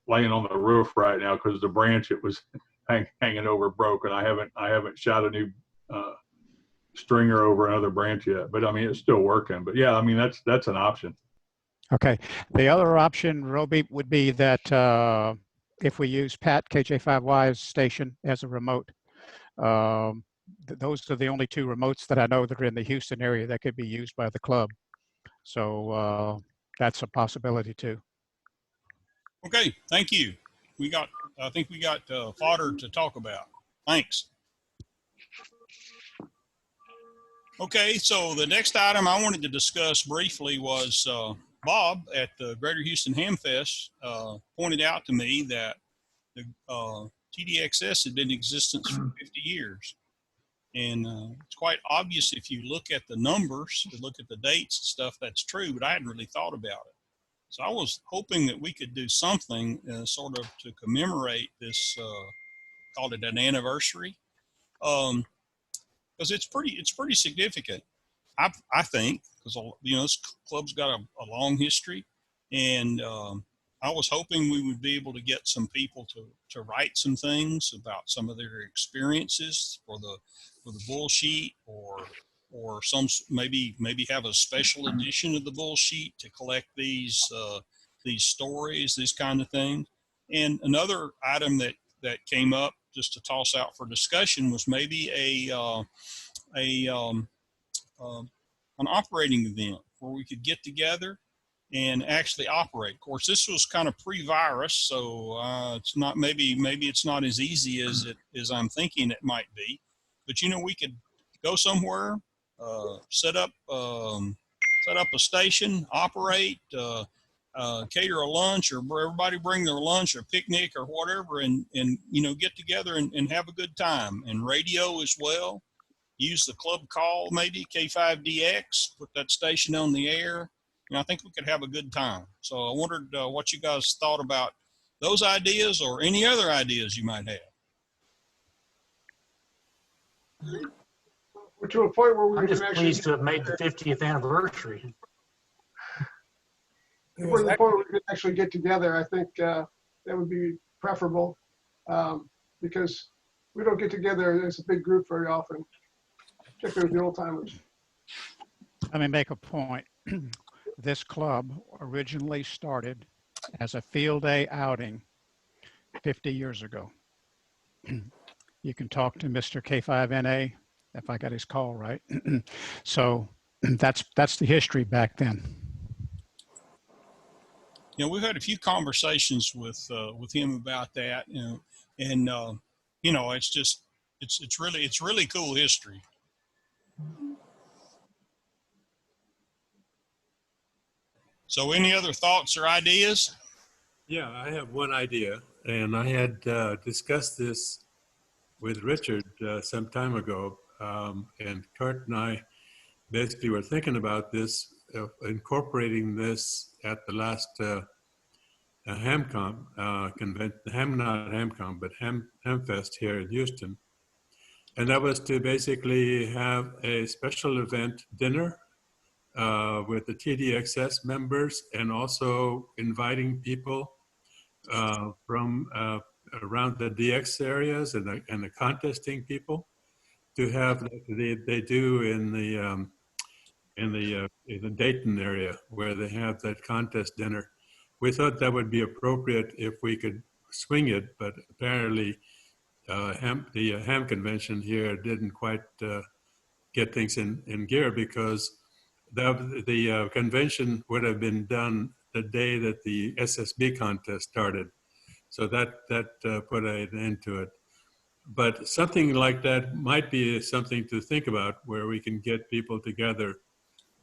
laying on the roof right now because the branch it was hanging over broke, and I haven't shot a new stringer over another branch yet. But I mean, it's still working. But yeah, I mean that's an option. Okay. The other option, Roby, would be that if we use Pat KJ5Y's station as a remote, those are the only 2 remotes that I know that are in the Houston area that could be used by the club. So that's a possibility too. Okay, thank you. I think we got fodder to talk about. Thanks. Okay, so the next item I wanted to discuss briefly was Bob at the Greater Houston Ham Fest pointed out to me that the TDXS had been in existence for 50 years. And it's quite obvious if you look at the numbers, you look at the dates and stuff, that's true, but I hadn't really thought about it. So I was hoping that we could do something sort of to commemorate this, call it an anniversary, because it's pretty significant. I think, because this club's got a long history, and I was hoping we would be able to get some people to write some things about some of their experiences for the bull sheet, or some maybe have a special edition of the bull sheet to collect these stories, these kind of things. And another item that came up just to toss out for discussion was maybe an operating event where we could get together and actually operate. Of course, this was kind of pre-virus, so it's not maybe it's not as easy as I'm thinking it might be. But we could go somewhere, set up a station, operate, cater a lunch, or everybody bring their lunch or picnic or whatever, and get together and have a good time. And radio as well. Use the club call, maybe K5DX, put that station on the air. I think we could have a good time. So I wondered what you guys thought about those ideas or any other ideas you might have. We're to a point where we I'm can just actually pleased to have made the 50th anniversary. if we're to the point where we can actually get together. I think that would be preferable because we don't get together as a big group very often, particularly with the old timers. Let me make a point. This club originally started as a field day outing 50 years ago. You can talk to Mr. K5NA if I got his call right. So that's the history back then. We've had a few conversations with him about that, and it's really cool history. So any other thoughts or ideas? Yeah, I have one idea, and I had discussed this with Richard some time ago, and Kurt and I basically were thinking about this, incorporating this at the last HamCon convention, not HamCon, but HamFest here in Houston. And that was to basically have a special event dinner with the TDXS members, and also inviting people from around the DX areas and the contesting people to have they do in the Dayton area where they have that contest dinner. We thought that would be appropriate if we could swing it, but apparently the Ham convention here didn't quite get things in gear, because the convention would have been done the day that the SSB contest started. So that put an end to it. But something like that might be something to think about, where we can get people together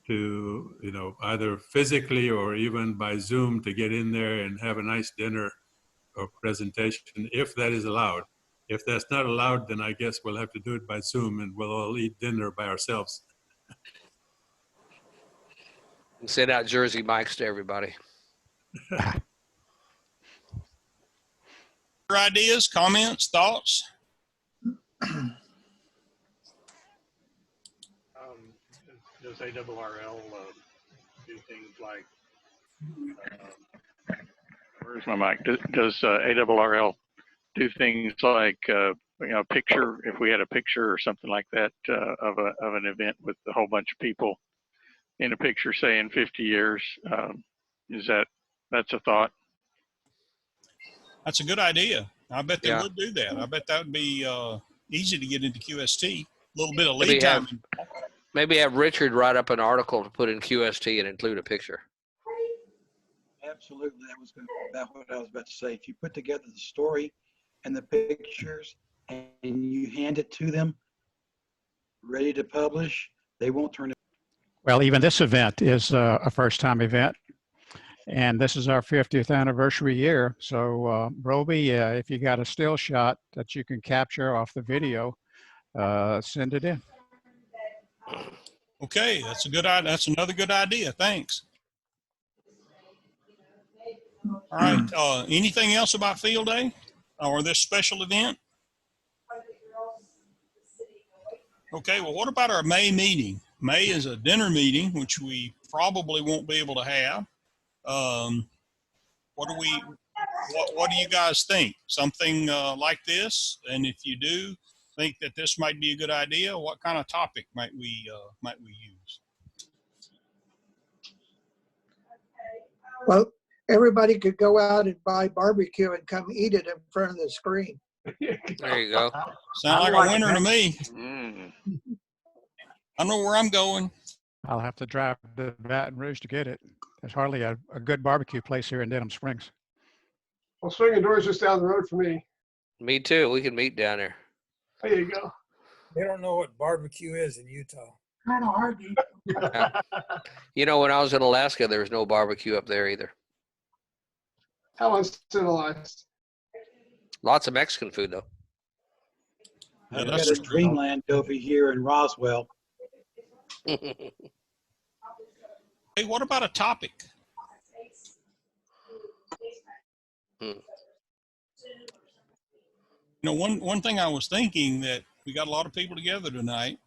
to, either physically or even by Zoom, to get in there and have a nice dinner or presentation, if that is allowed. If that's not allowed, then I guess we'll have to do it by Zoom, and we'll all eat dinner by ourselves. And send out Jersey mics to everybody. Ideas, comments, thoughts? Does ARRL do things like, where's my mic? Does ARRL do things like, picture, if we had a picture or something like that of an event with a whole bunch of people in a picture, say in 50 years, that's a thought? That's a good idea. I bet they would do that. I bet that would be easy to get into QST. A little bit of lead time. Maybe have Richard write up an article to put in QST and include a picture. Absolutely. That was about what I was about to say. If you put together the story and the pictures and you hand it to them, ready to publish, they won't turn it. Well, even this event is a first-time event, and this is our 50th anniversary year. So, Roby, if you got a still shot that you can capture off the video, send it in. Okay, that's a good idea. That's another good idea. Thanks. All right. Anything else about Field Day or this special event? Okay. Well, what about our May meeting? May is a dinner meeting, which we probably won't be able to have. What do you guys think? Something like this? And if you do think that this might be a good idea, what kind of topic might we use? Well, everybody could go out and buy barbecue and come eat it in front of the screen. There you go. Sound like a winner to me. I know where I'm going. I'll have to drive to Baton Rouge to get it. There's hardly a good barbecue place here in Denham Springs. Well, Swinging Doors just down the road for me. Me too. We can meet down there. There you go. They don't know what barbecue is in Utah. Kind of hard to eat. When I was in Alaska, there was no barbecue up there either. How uncivilized. Lots of Mexican food though. Yeah, I've that's got a true. dreamland over here in Roswell. Hey, what about a topic? Hmm. You know, one thing I was thinking that we got a lot of people together tonight,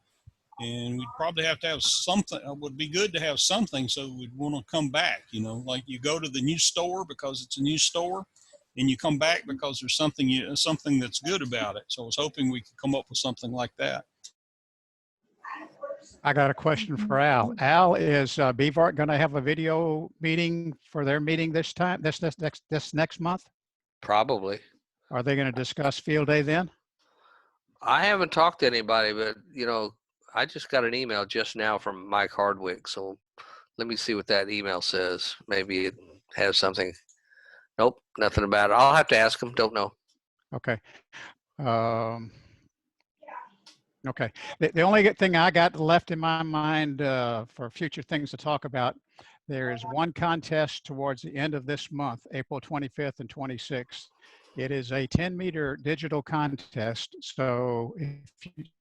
and we'd probably have to have something. It would be good to have something, so we'd want to come back. You know, like you go to the new store because it's a new store, and you come back because there's something that's good about it. So I was hoping we could come up with something like that. I got a question for Al. Al, is BVART going to have a video meeting for their meeting this time, this next month? Probably. Are they going to discuss field day then? I haven't talked to anybody, but you know, I just got an email just now from Mike Hardwick. So let me see what that email says. Maybe it has something. Nope, nothing about it. I'll have to ask him. Don't know. Okay. Okay. The only thing I got left in my mind for future things to talk about, there is one contest towards the end of this month, April 25th and 26th. It is a 10-meter digital contest. So if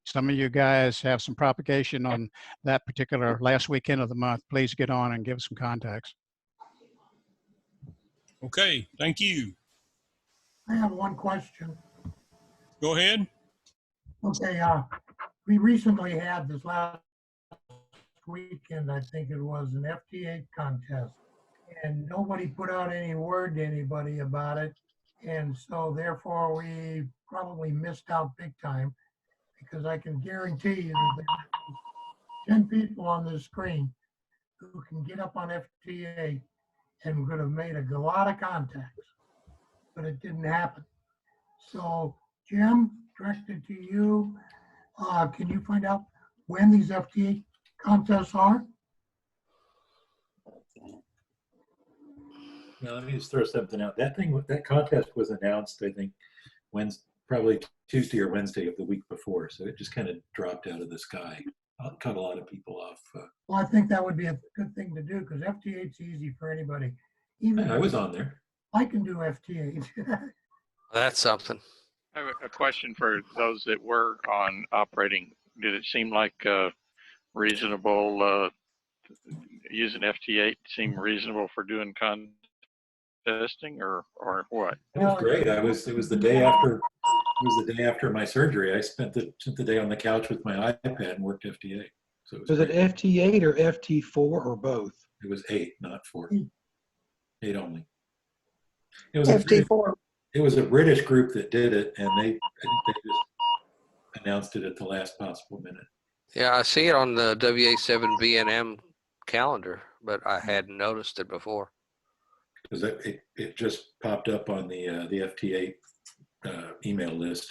some of you guys have some propagation on that particular last weekend of the month, please get on and give some contacts. Okay, thank you. I have one question. Go ahead. Okay, we recently had this last weekend, I think it was an FT8 contest, and nobody put out any word to anybody about it. And so therefore we probably missed out big time, because I can guarantee you that there's 10 people on this screen who can get up on FT8 and would have made a lot of contacts, but it didn't happen. So Jim, directed to you, can you find out when these FT8 contests are? Now, let me just throw something out. That contest was announced, I think, probably Tuesday or Wednesday of the week before. So it just kind of dropped out of the sky. Cut a lot of people off. Well, I think that would be a good thing to do, because FT8's easy for anybody. Even I was on there. I can do FT8. That's something. I have a question for those that were on operating. Did it seem like reasonable using FT8 seem reasonable for doing contesting or what? It was great. It was the day after. It was the day after my surgery. I spent the day on the couch with my iPad and worked FT8. So it was it FT8 or FT4 or both? It was 8, not 4. 8 only. It was FT4. It was a British group that did it, and I think they just announced it at the last possible minute. Yeah, I see it on the WA7 BNM calendar, but I hadn't noticed it before. Because it just popped up on the FT8 email list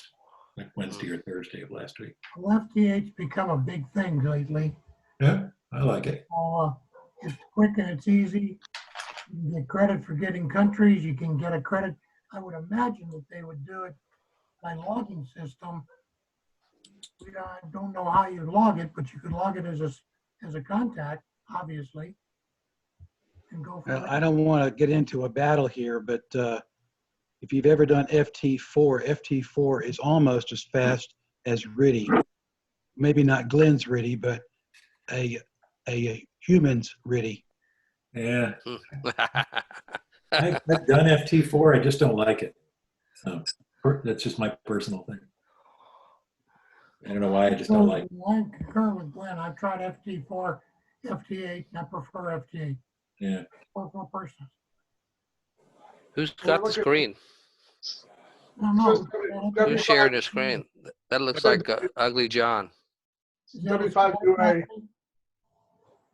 like Wednesday or Thursday of last week. Well, FT8's become a big thing lately. Yeah, I like it. It's quick and it's easy. You can get credit for getting countries. You can get a credit. I would imagine that they would do it by logging system. I don't know how you log it, but you could log it as a contact, obviously, and go from there. I don't want to get into a battle here, but if you've ever done FT4, FT4 is almost as fast as RTTY. Maybe not Glenn's RTTY, but a human's RTTY. Yeah. I've done FT4. I just don't like it. So that's just my personal thing. I don't know why. I just don't like it. I concur with Glenn. I've tried FT4, FT8, and I prefer FT8. Yeah. For persons. Who's got the screen? Who's sharing the screen? That looks like Ugly John. W5UA.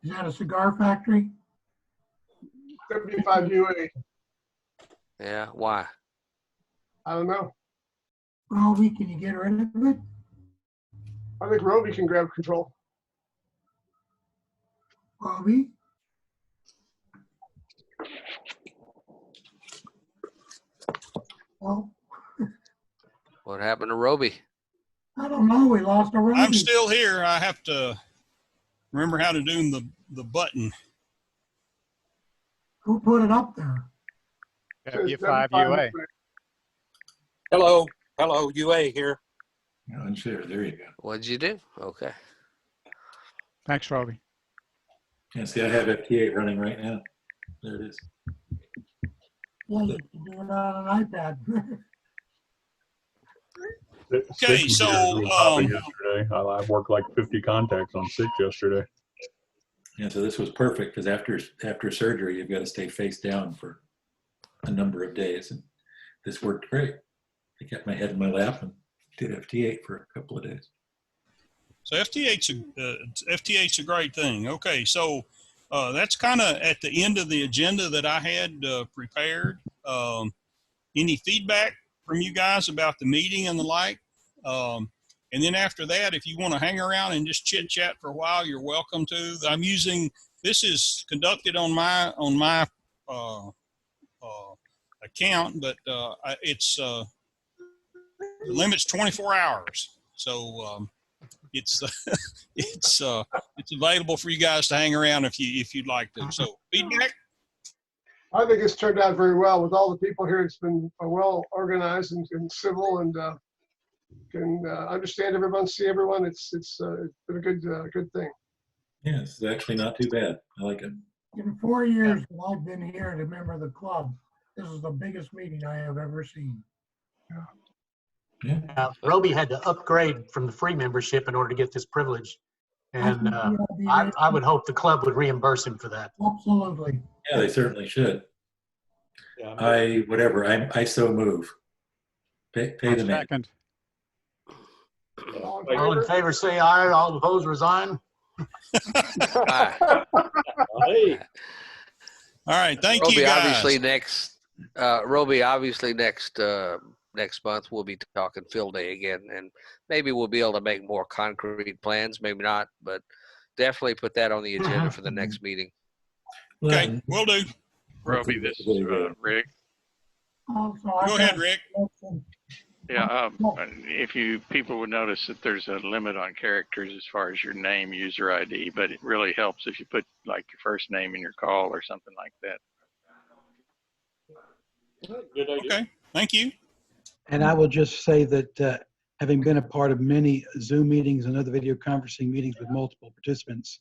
Is that a cigar factory? W5UA. Yeah, why? I don't know. Roby, can you get rid of it? I think Roby can grab control. Roby? Well, What happened to Roby? I don't know. We lost a Roby. I'm still here. I have to remember how to do the button. Who put it up there? Says W5 UA. Hello, UA here. Unshare, there you go. What'd you do? Okay. Thanks, Robbie. Yeah, see, I have FT8 running right now. There it is. Yeah, you can do it on an iPad. Okay, so yesterday, I worked like 50 contacts on 6 yesterday. Yeah, so this was perfect because after surgery, you've got to stay face down for a number of days, and this worked great. I kept my head in my lap and did FT8 for a couple of days. So FT8's a great thing. Okay, so that's kind of at the end of the agenda that I had prepared. Any feedback from you guys about the meeting and the like? And then after that, if you want to hang around and just chit chat for a while, you're welcome to. This is conducted on my account, but the limit's 24 hours. So it's it's available for you guys to hang around if you'd like to. So feedback. I think it's turned out very well with all the people here. It's been well organized and civil, and can understand everyone, see everyone. It's been a good thing. Yeah, it's actually not too bad. I like it. In 4 years that I've been here and a member of the club, this is the biggest meeting I have ever seen. Roby had to upgrade from the free membership in order to get this privilege. And I would hope the club would reimburse him for that. Absolutely. Yeah, they certainly should. I so move. Pay the man. Second. All in favor, say aye. All opposed, resign. Aye. All right, thank Roby, you guys. Obviously next month we'll be talking field day again, and maybe we'll be able to make more concrete plans, maybe not, but definitely put that on the agenda for the next meeting. Okay, will do. Roby, this is Rick. Also, Go ahead, Rick. Yeah, if people would notice that there's a limit on characters as far as your name, user ID, but it really helps if you put like your first name in your call or something like that. Good idea. Okay, thank you. And I will just say that having been a part of many Zoom meetings and other video conferencing meetings with multiple participants,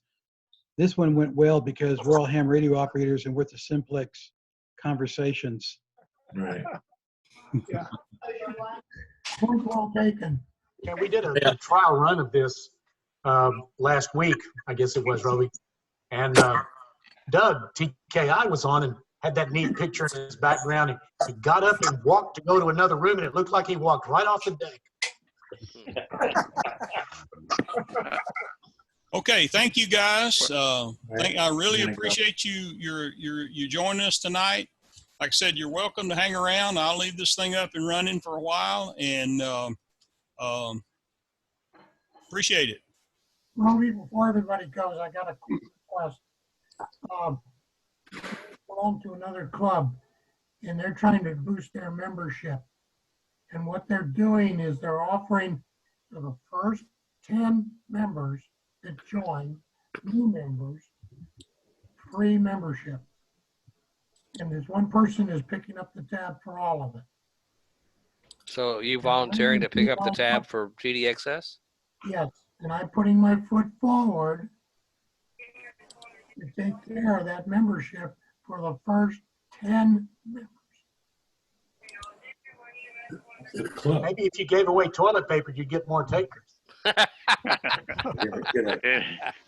this one went well because we're all ham radio operators and we're at the simplex conversations. Right. Yeah. Point well taken. Yeah, we did a trial run of this last week, I guess it was, Roby. And Doug, TKI, was on and had that neat picture in his background. He got up and walked to go to another room, and it looked like he walked right off the deck. Okay, thank you guys. I really appreciate you joining us tonight. Like I said, you're welcome to hang around. I'll leave this thing up and running for a while, and appreciate it. Roby, before everybody goes, I got a quick request. Belong to another club, and they're trying to boost their membership. And what they're doing is they're offering to the first 10 members that join, new members, free membership. And there's one person is picking up the tab for all of it. So you volunteering to pick up the tab for TDXS? Yes, and I'm putting my foot forward to take care of that membership for the first 10 members. Maybe if you gave away toilet paper, you'd get more takers. It'd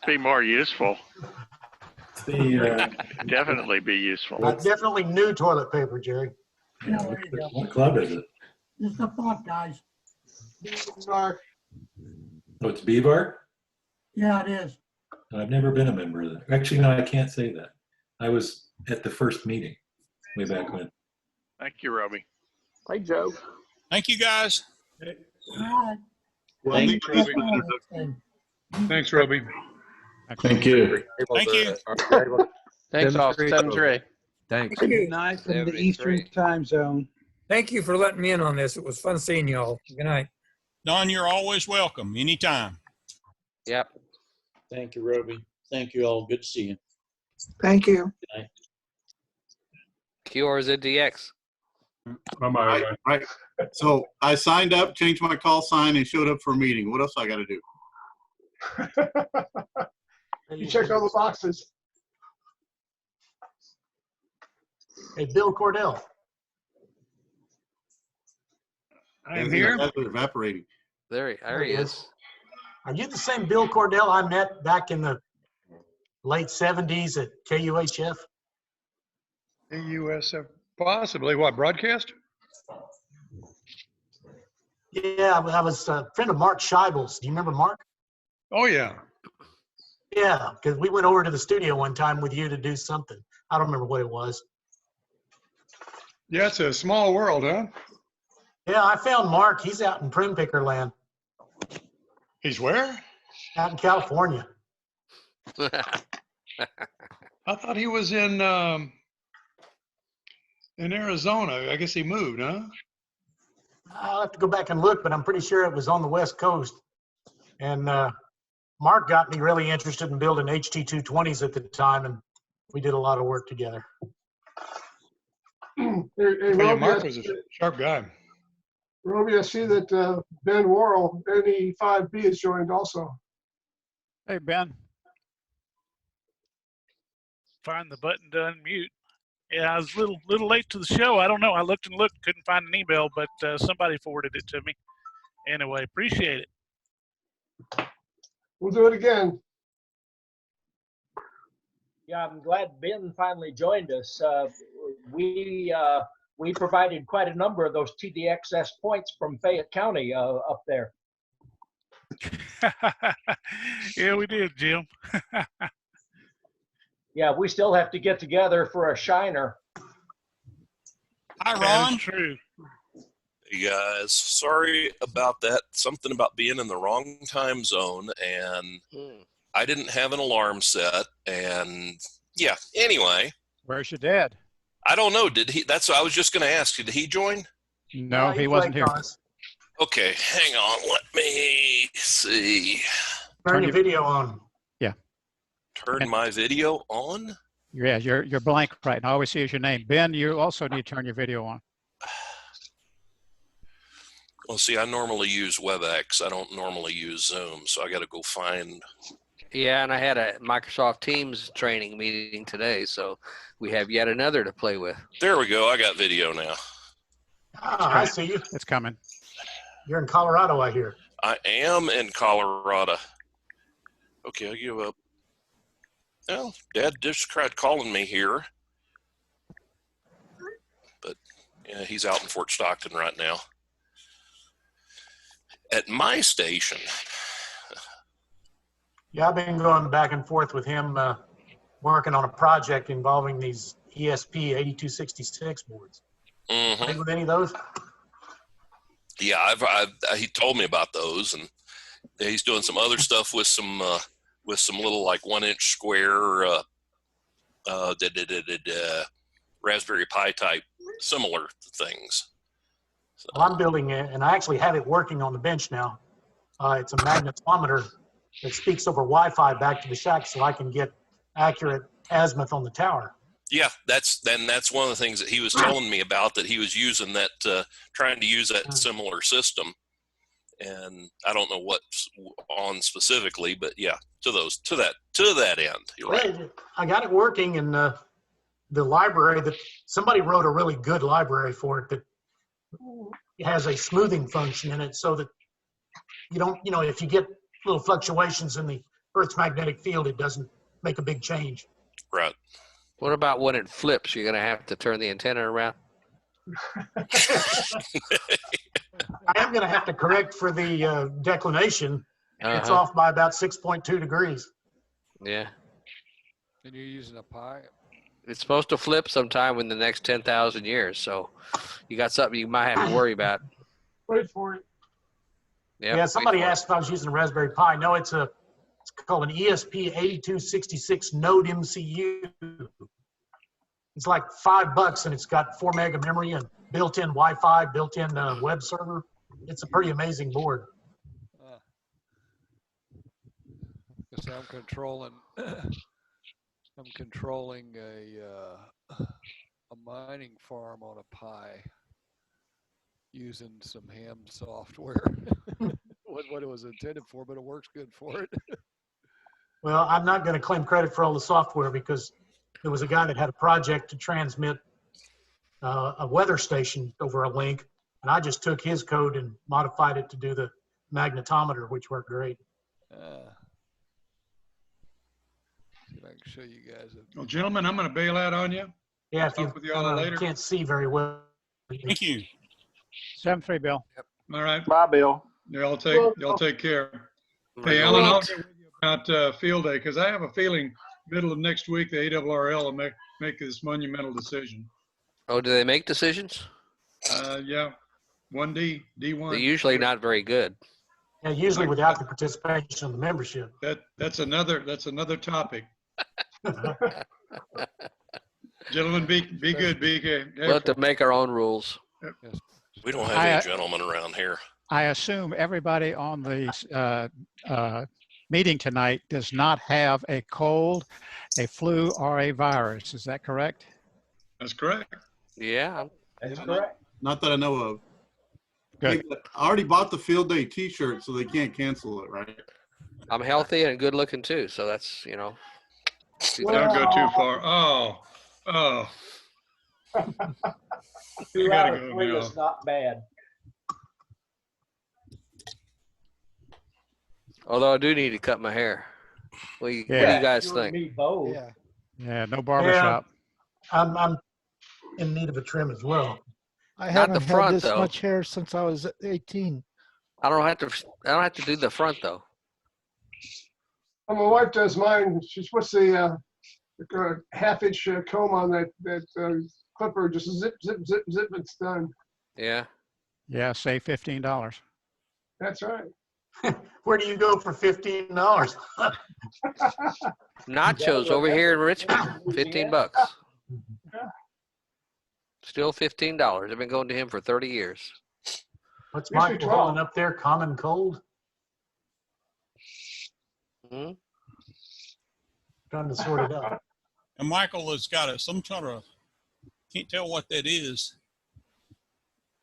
be more useful. Definitely be useful. Definitely new toilet paper, Jerry. Yeah, there you go. What club is it? Just a thought, guys. Oh, it's B-Bar? Yeah, it is. I've never been a member of that. Actually, no, I can't say that. I was at the first meeting way back when. Thank you, Roby. Hey, Joe. Thank you, guys. All right. Thanks, Roby. Thanks, Roby. Thank you. Thank you. Thanks all. 7-3. Thanks. Good night from the Eastern time zone. Thank you for letting me in on this. It was fun seeing y'all. Good night. Don, you're always welcome anytime. Yep. Thank you, Roby. Thank you all. Good to see you. Thank you. QRZDX. Bye-bye. Right. So I signed up, changed my call sign, and showed up for a meeting. What else I got to do? You checked all the boxes. Hey, Bill Cordell. I'm here. You guys are evaporating. There he is. Are you the same Bill Cordell I met back in the late 70s at KUHF? AUSF, possibly. What, broadcast? Yeah, I was a friend of Mark Scheibel's. Do you remember Mark? Oh, yeah. Yeah, because we went over to the studio one time with you to do something. I don't remember what it was. Yeah, it's a small world, huh? Yeah, I found Mark. He's out in Prim Picker land. He's where? Out in California. I thought he was in Arizona. I guess he moved, huh? I'll have to go back and look, but I'm pretty sure it was on the West Coast. And Mark got me really interested in building HT220s at the time, and we did a lot of work together. Hey, Yeah, Roby, Mark was a sharp guy. Roby, I see that Ben Worrell, NE5B, has joined also. Hey, Ben. Find the button to unmute. Yeah, I was a little late to the show. I don't know. I looked and looked, couldn't find an email, but somebody forwarded it to me. Anyway, appreciate it. We'll do it again. Yeah, I'm glad Ben finally joined us. We provided quite a number of those TDXS points from Fayette County up there. Yeah, we did, Jim. Yeah, we still have to get together for a shiner. Hi, That is Ron. true. Hey guys, sorry about that. Something about being in the wrong time zone, and I didn't have an alarm set. And yeah, anyway, Where's your dad? I don't know. Did he? That's what I was just going to ask. Did he join? No, he wasn't here. Okay, hang on. Let me see. Turn your video on. Yeah. Turn my video on. Yeah, you're blank right now. All we see is your name. Ben, you also need to turn your video on. Well, see, I normally use WebEx. I don't normally use Zoom, so I got to go find. Yeah, and I had a Microsoft Teams training meeting today, so we have yet another to play with. There we go. I got video now. Ah, I see you. It's coming. You're in Colorado, I hear. I am in Colorado. Okay, I give up. Well, Dad just tried calling me here, but yeah, he's out in Fort Stockton right now. At my station. Yeah, I've been going back and forth with him, working on a project involving these ESP 8266 boards. Mm-hmm. Play with any of those? Yeah, he told me about those, and he's doing some other stuff with some little like 1-inch square Raspberry Pi type similar things. So. Well, I'm building it, and I actually have it working on the bench now. It's a magnetometer that speaks over Wi-Fi back to the shack, so I can get accurate azimuth on the tower. Yeah, that's one of the things that he was telling me about, that he was using that, trying to use that similar system. And I don't know what's on specifically, but yeah, to that end. You're right. I got it working in the library. That somebody wrote a really good library for it that has a smoothing function in it, so that you don't, if you get little fluctuations in the Earth's magnetic field, it doesn't make a big change. Right. What about when it flips? You're going to have to turn the antenna around? I am going to have to correct for the declination. It's off by about 6.2 degrees. Yeah. And you're using a Pi? It's supposed to flip sometime in the next 10,000 years, so you got something you might have to worry about. Wait for it. Yep, Yeah, somebody asked if I was using a Raspberry Pi. No, it's called an ESP 8266 node MCU. It's like $5, and it's got 4 meg of memory and built-in Wi-Fi, built-in web server. It's a pretty amazing board. Because I'm controlling a mining farm on a Pi. using some ham software. what it was intended for, but it works good for it. Well, I'm not going to claim credit for all the software because there was a guy that had a project to transmit a weather station over a link, and I just took his code and modified it to do the magnetometer, which worked great. See if I can show you guys. Well, gentlemen, I'm going to bail out on you. Yeah, if you Talk with you all later. can't see very well. Thank you. 7-3, Bill. All right. Bye, Bill. Y'all take care. Hey, Alan, I'll get with you about field day because I have a feeling middle of next week the ARRL will make this monumental decision. Oh, do they make decisions? Yeah, 1D, D1. They're usually not very good. Yeah, usually without the participation of the membership. That's another topic. Gentlemen, be good. Be careful. We'll have to make our own rules. We don't have any gentlemen around here. I assume everybody on the meeting tonight does not have a cold, a flu, or a virus. Is that correct? That's correct. Yeah. That's correct. Not that I know of. Good. I already bought the field day T-shirt, so they can't cancel it, right? I'm healthy and good looking too, so that's, you know. Don't go too far. Oh. 2 gotta out of go 3 now. is not bad. Although I do need to cut my hair. What do you guys you think? and me both. Yeah, no barbershop. I'm in need of a trim as well. I Not haven't the front, had this though. much hair since I was 18. I don't have to do the front though. My wife does mine. She puts the half-inch comb on that clipper. Just zip, zip, zip, zip. It's done. Yeah. Yeah, save $15. That's right. Where do you go for $15? Nachos over here in Richmond, $15. Still $15. I've been going to him for 30 years. What's Michael calling up there? Common cold? Hmm? Trying to sort it out. And Michael has got some sort of, can't tell what that is.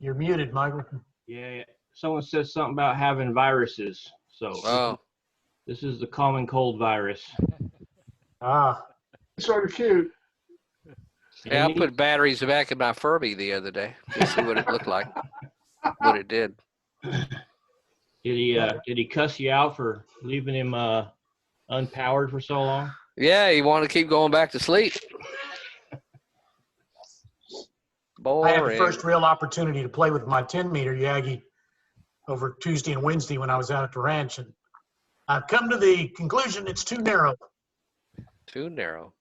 You're muted, Michael. Yeah, someone says something about having viruses. So this is the common cold virus. Sort of cute. Yeah, I put batteries back in my Furby the other day to see what it looked like. What it did. Did he cuss you out for leaving him unpowered for so long? Yeah, he wanted to keep going back to sleep. I had the Boring. first real opportunity to play with my 10-meter Yagi over Tuesday and Wednesday when I was out at the ranch, and I've come to the conclusion it's too narrow. Too narrow.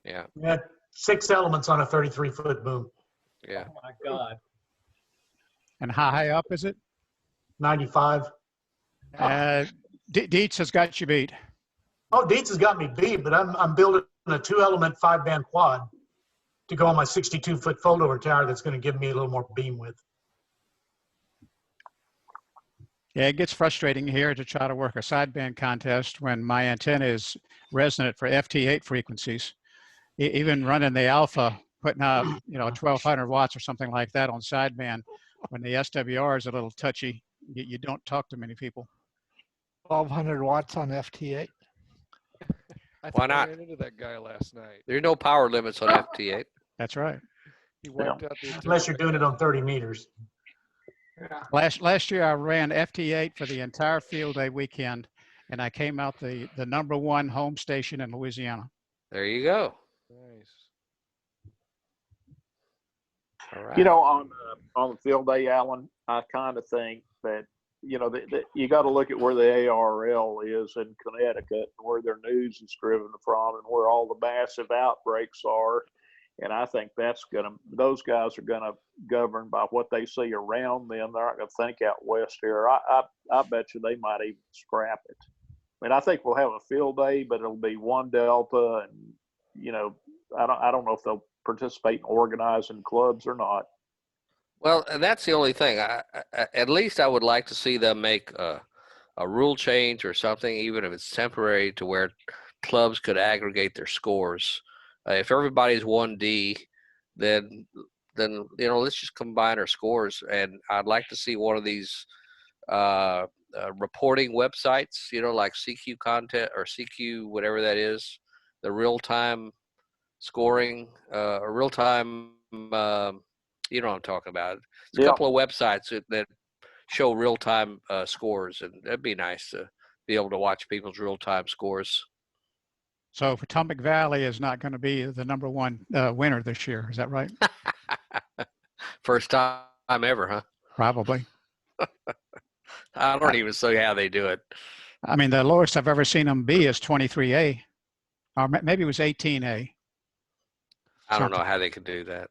Yeah. We had 6 elements on a 33-foot boom. Yeah. Oh my God. And how high up is it? 95. Dietz has got you beat. Oh, Dietz has got me beat, but I'm building a 2-element 5-band quad to go on my 62-foot foldover tower that's going to give me a little more beam width. Yeah, it gets frustrating here to try to work a sideband contest when my antenna is resonant for FT8 frequencies. Even running the alpha, putting out 1,200 watts or something like that on sideband, when the SWR is a little touchy, you don't talk to many people. 1,200 watts on FT8. Why not? I ran into that guy last night. There's no power limits on FT8. That's right. He wiped out the Unless you're doing it on 30 meters. Last year I ran FT8 for the entire field day weekend, and I came out the #1 home station in Louisiana. There you go. Nice. All right. You know, on the field day, Alan, I kind of think that you got to look at where the ARRL is in Connecticut, where their news is driven from, and where all the massive outbreaks are. And I think those guys are gonna govern by what they see around them. They're not gonna think out west here. I bet you they might even scrap it. I mean, I think we'll have a field day, but it'll be 1 Delta, and I don't know if they'll participate in organizing clubs or not. Well, and that's the only thing. At least I would like to see them make a rule change or something, even if it's temporary, to where clubs could aggregate their scores. If everybody's 1D, then then let's just combine our scores. And I'd like to see one of these reporting websites, like CQ Content or CQ whatever that is, the real time scoring, or real time. You know what I'm talking about. It's a couple of websites that show real time scores, and that'd be nice to be able to watch people's real time scores. So Potomac Valley is not going to be the #1 winner this year. Is that right? First time ever, huh? Probably. I don't even see how they do it. I mean, the lowest I've ever seen them be is 23A, or maybe it was 18A. I don't know how they could do that.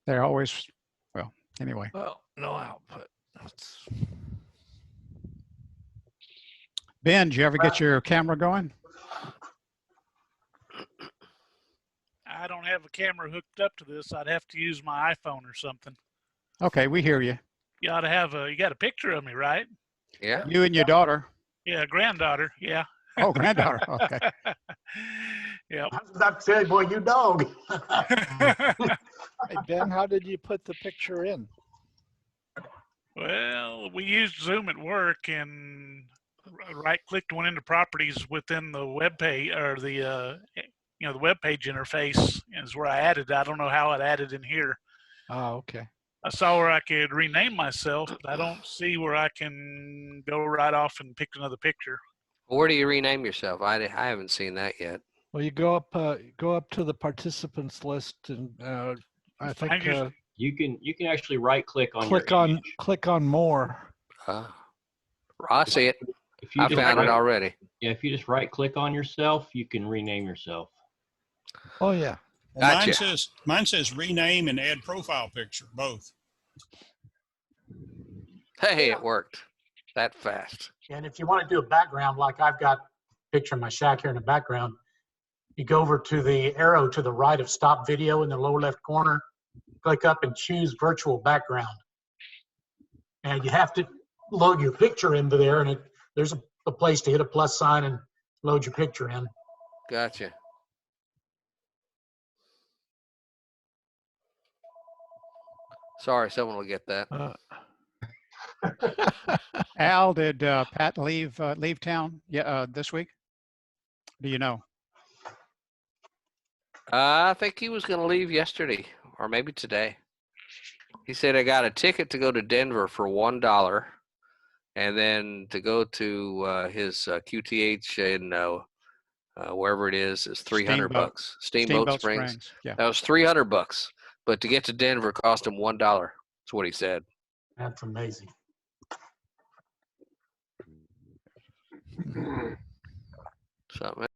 They're always, well, anyway. Well, no output. Ben, did you ever get your camera going? I don't have a camera hooked up to this. I'd have to use my iPhone or something. Okay, we hear you. You ought to have you got a picture of me, right? Yeah. You and your daughter. Yeah, granddaughter. Yeah. Oh, granddaughter. Okay. Yeah. I was about to say, boy, you dog. Hey, Ben, how did you put the picture in? Well, we used Zoom at work and right-clicked, went into properties within the web page, or the the web page interface is where I added. I don't know how it added in here. Oh, okay. I saw where I could rename myself, but I don't see where I can go right off and pick another picture. Where do you rename yourself? I haven't seen that yet. Well, you go up to the participants list, and I think you can actually right click on click on more. I see it. I found it already. Yeah, if you just right click on yourself, you can rename yourself. Oh yeah. Well, mine says rename and add profile picture, both. Hey, it worked that fast. And if you want to do a background, like I've got a picture of my shack here in the background, you go over to the arrow to the right of stop video in the lower left corner, click up and choose virtual background. And you have to load your picture into there, and there's a place to hit a plus sign and load your picture in. Gotcha. Sorry, someone will get that. Al, did Pat leave town this week? Do you know? I think he was going to leave yesterday or maybe today. He said, I got a ticket to go to Denver for $1 and then to go to his QTH in wherever it is $300. Steamboat Springs. Yeah. That was $300. But to get to Denver cost him $1. That's what he said. That's amazing. Something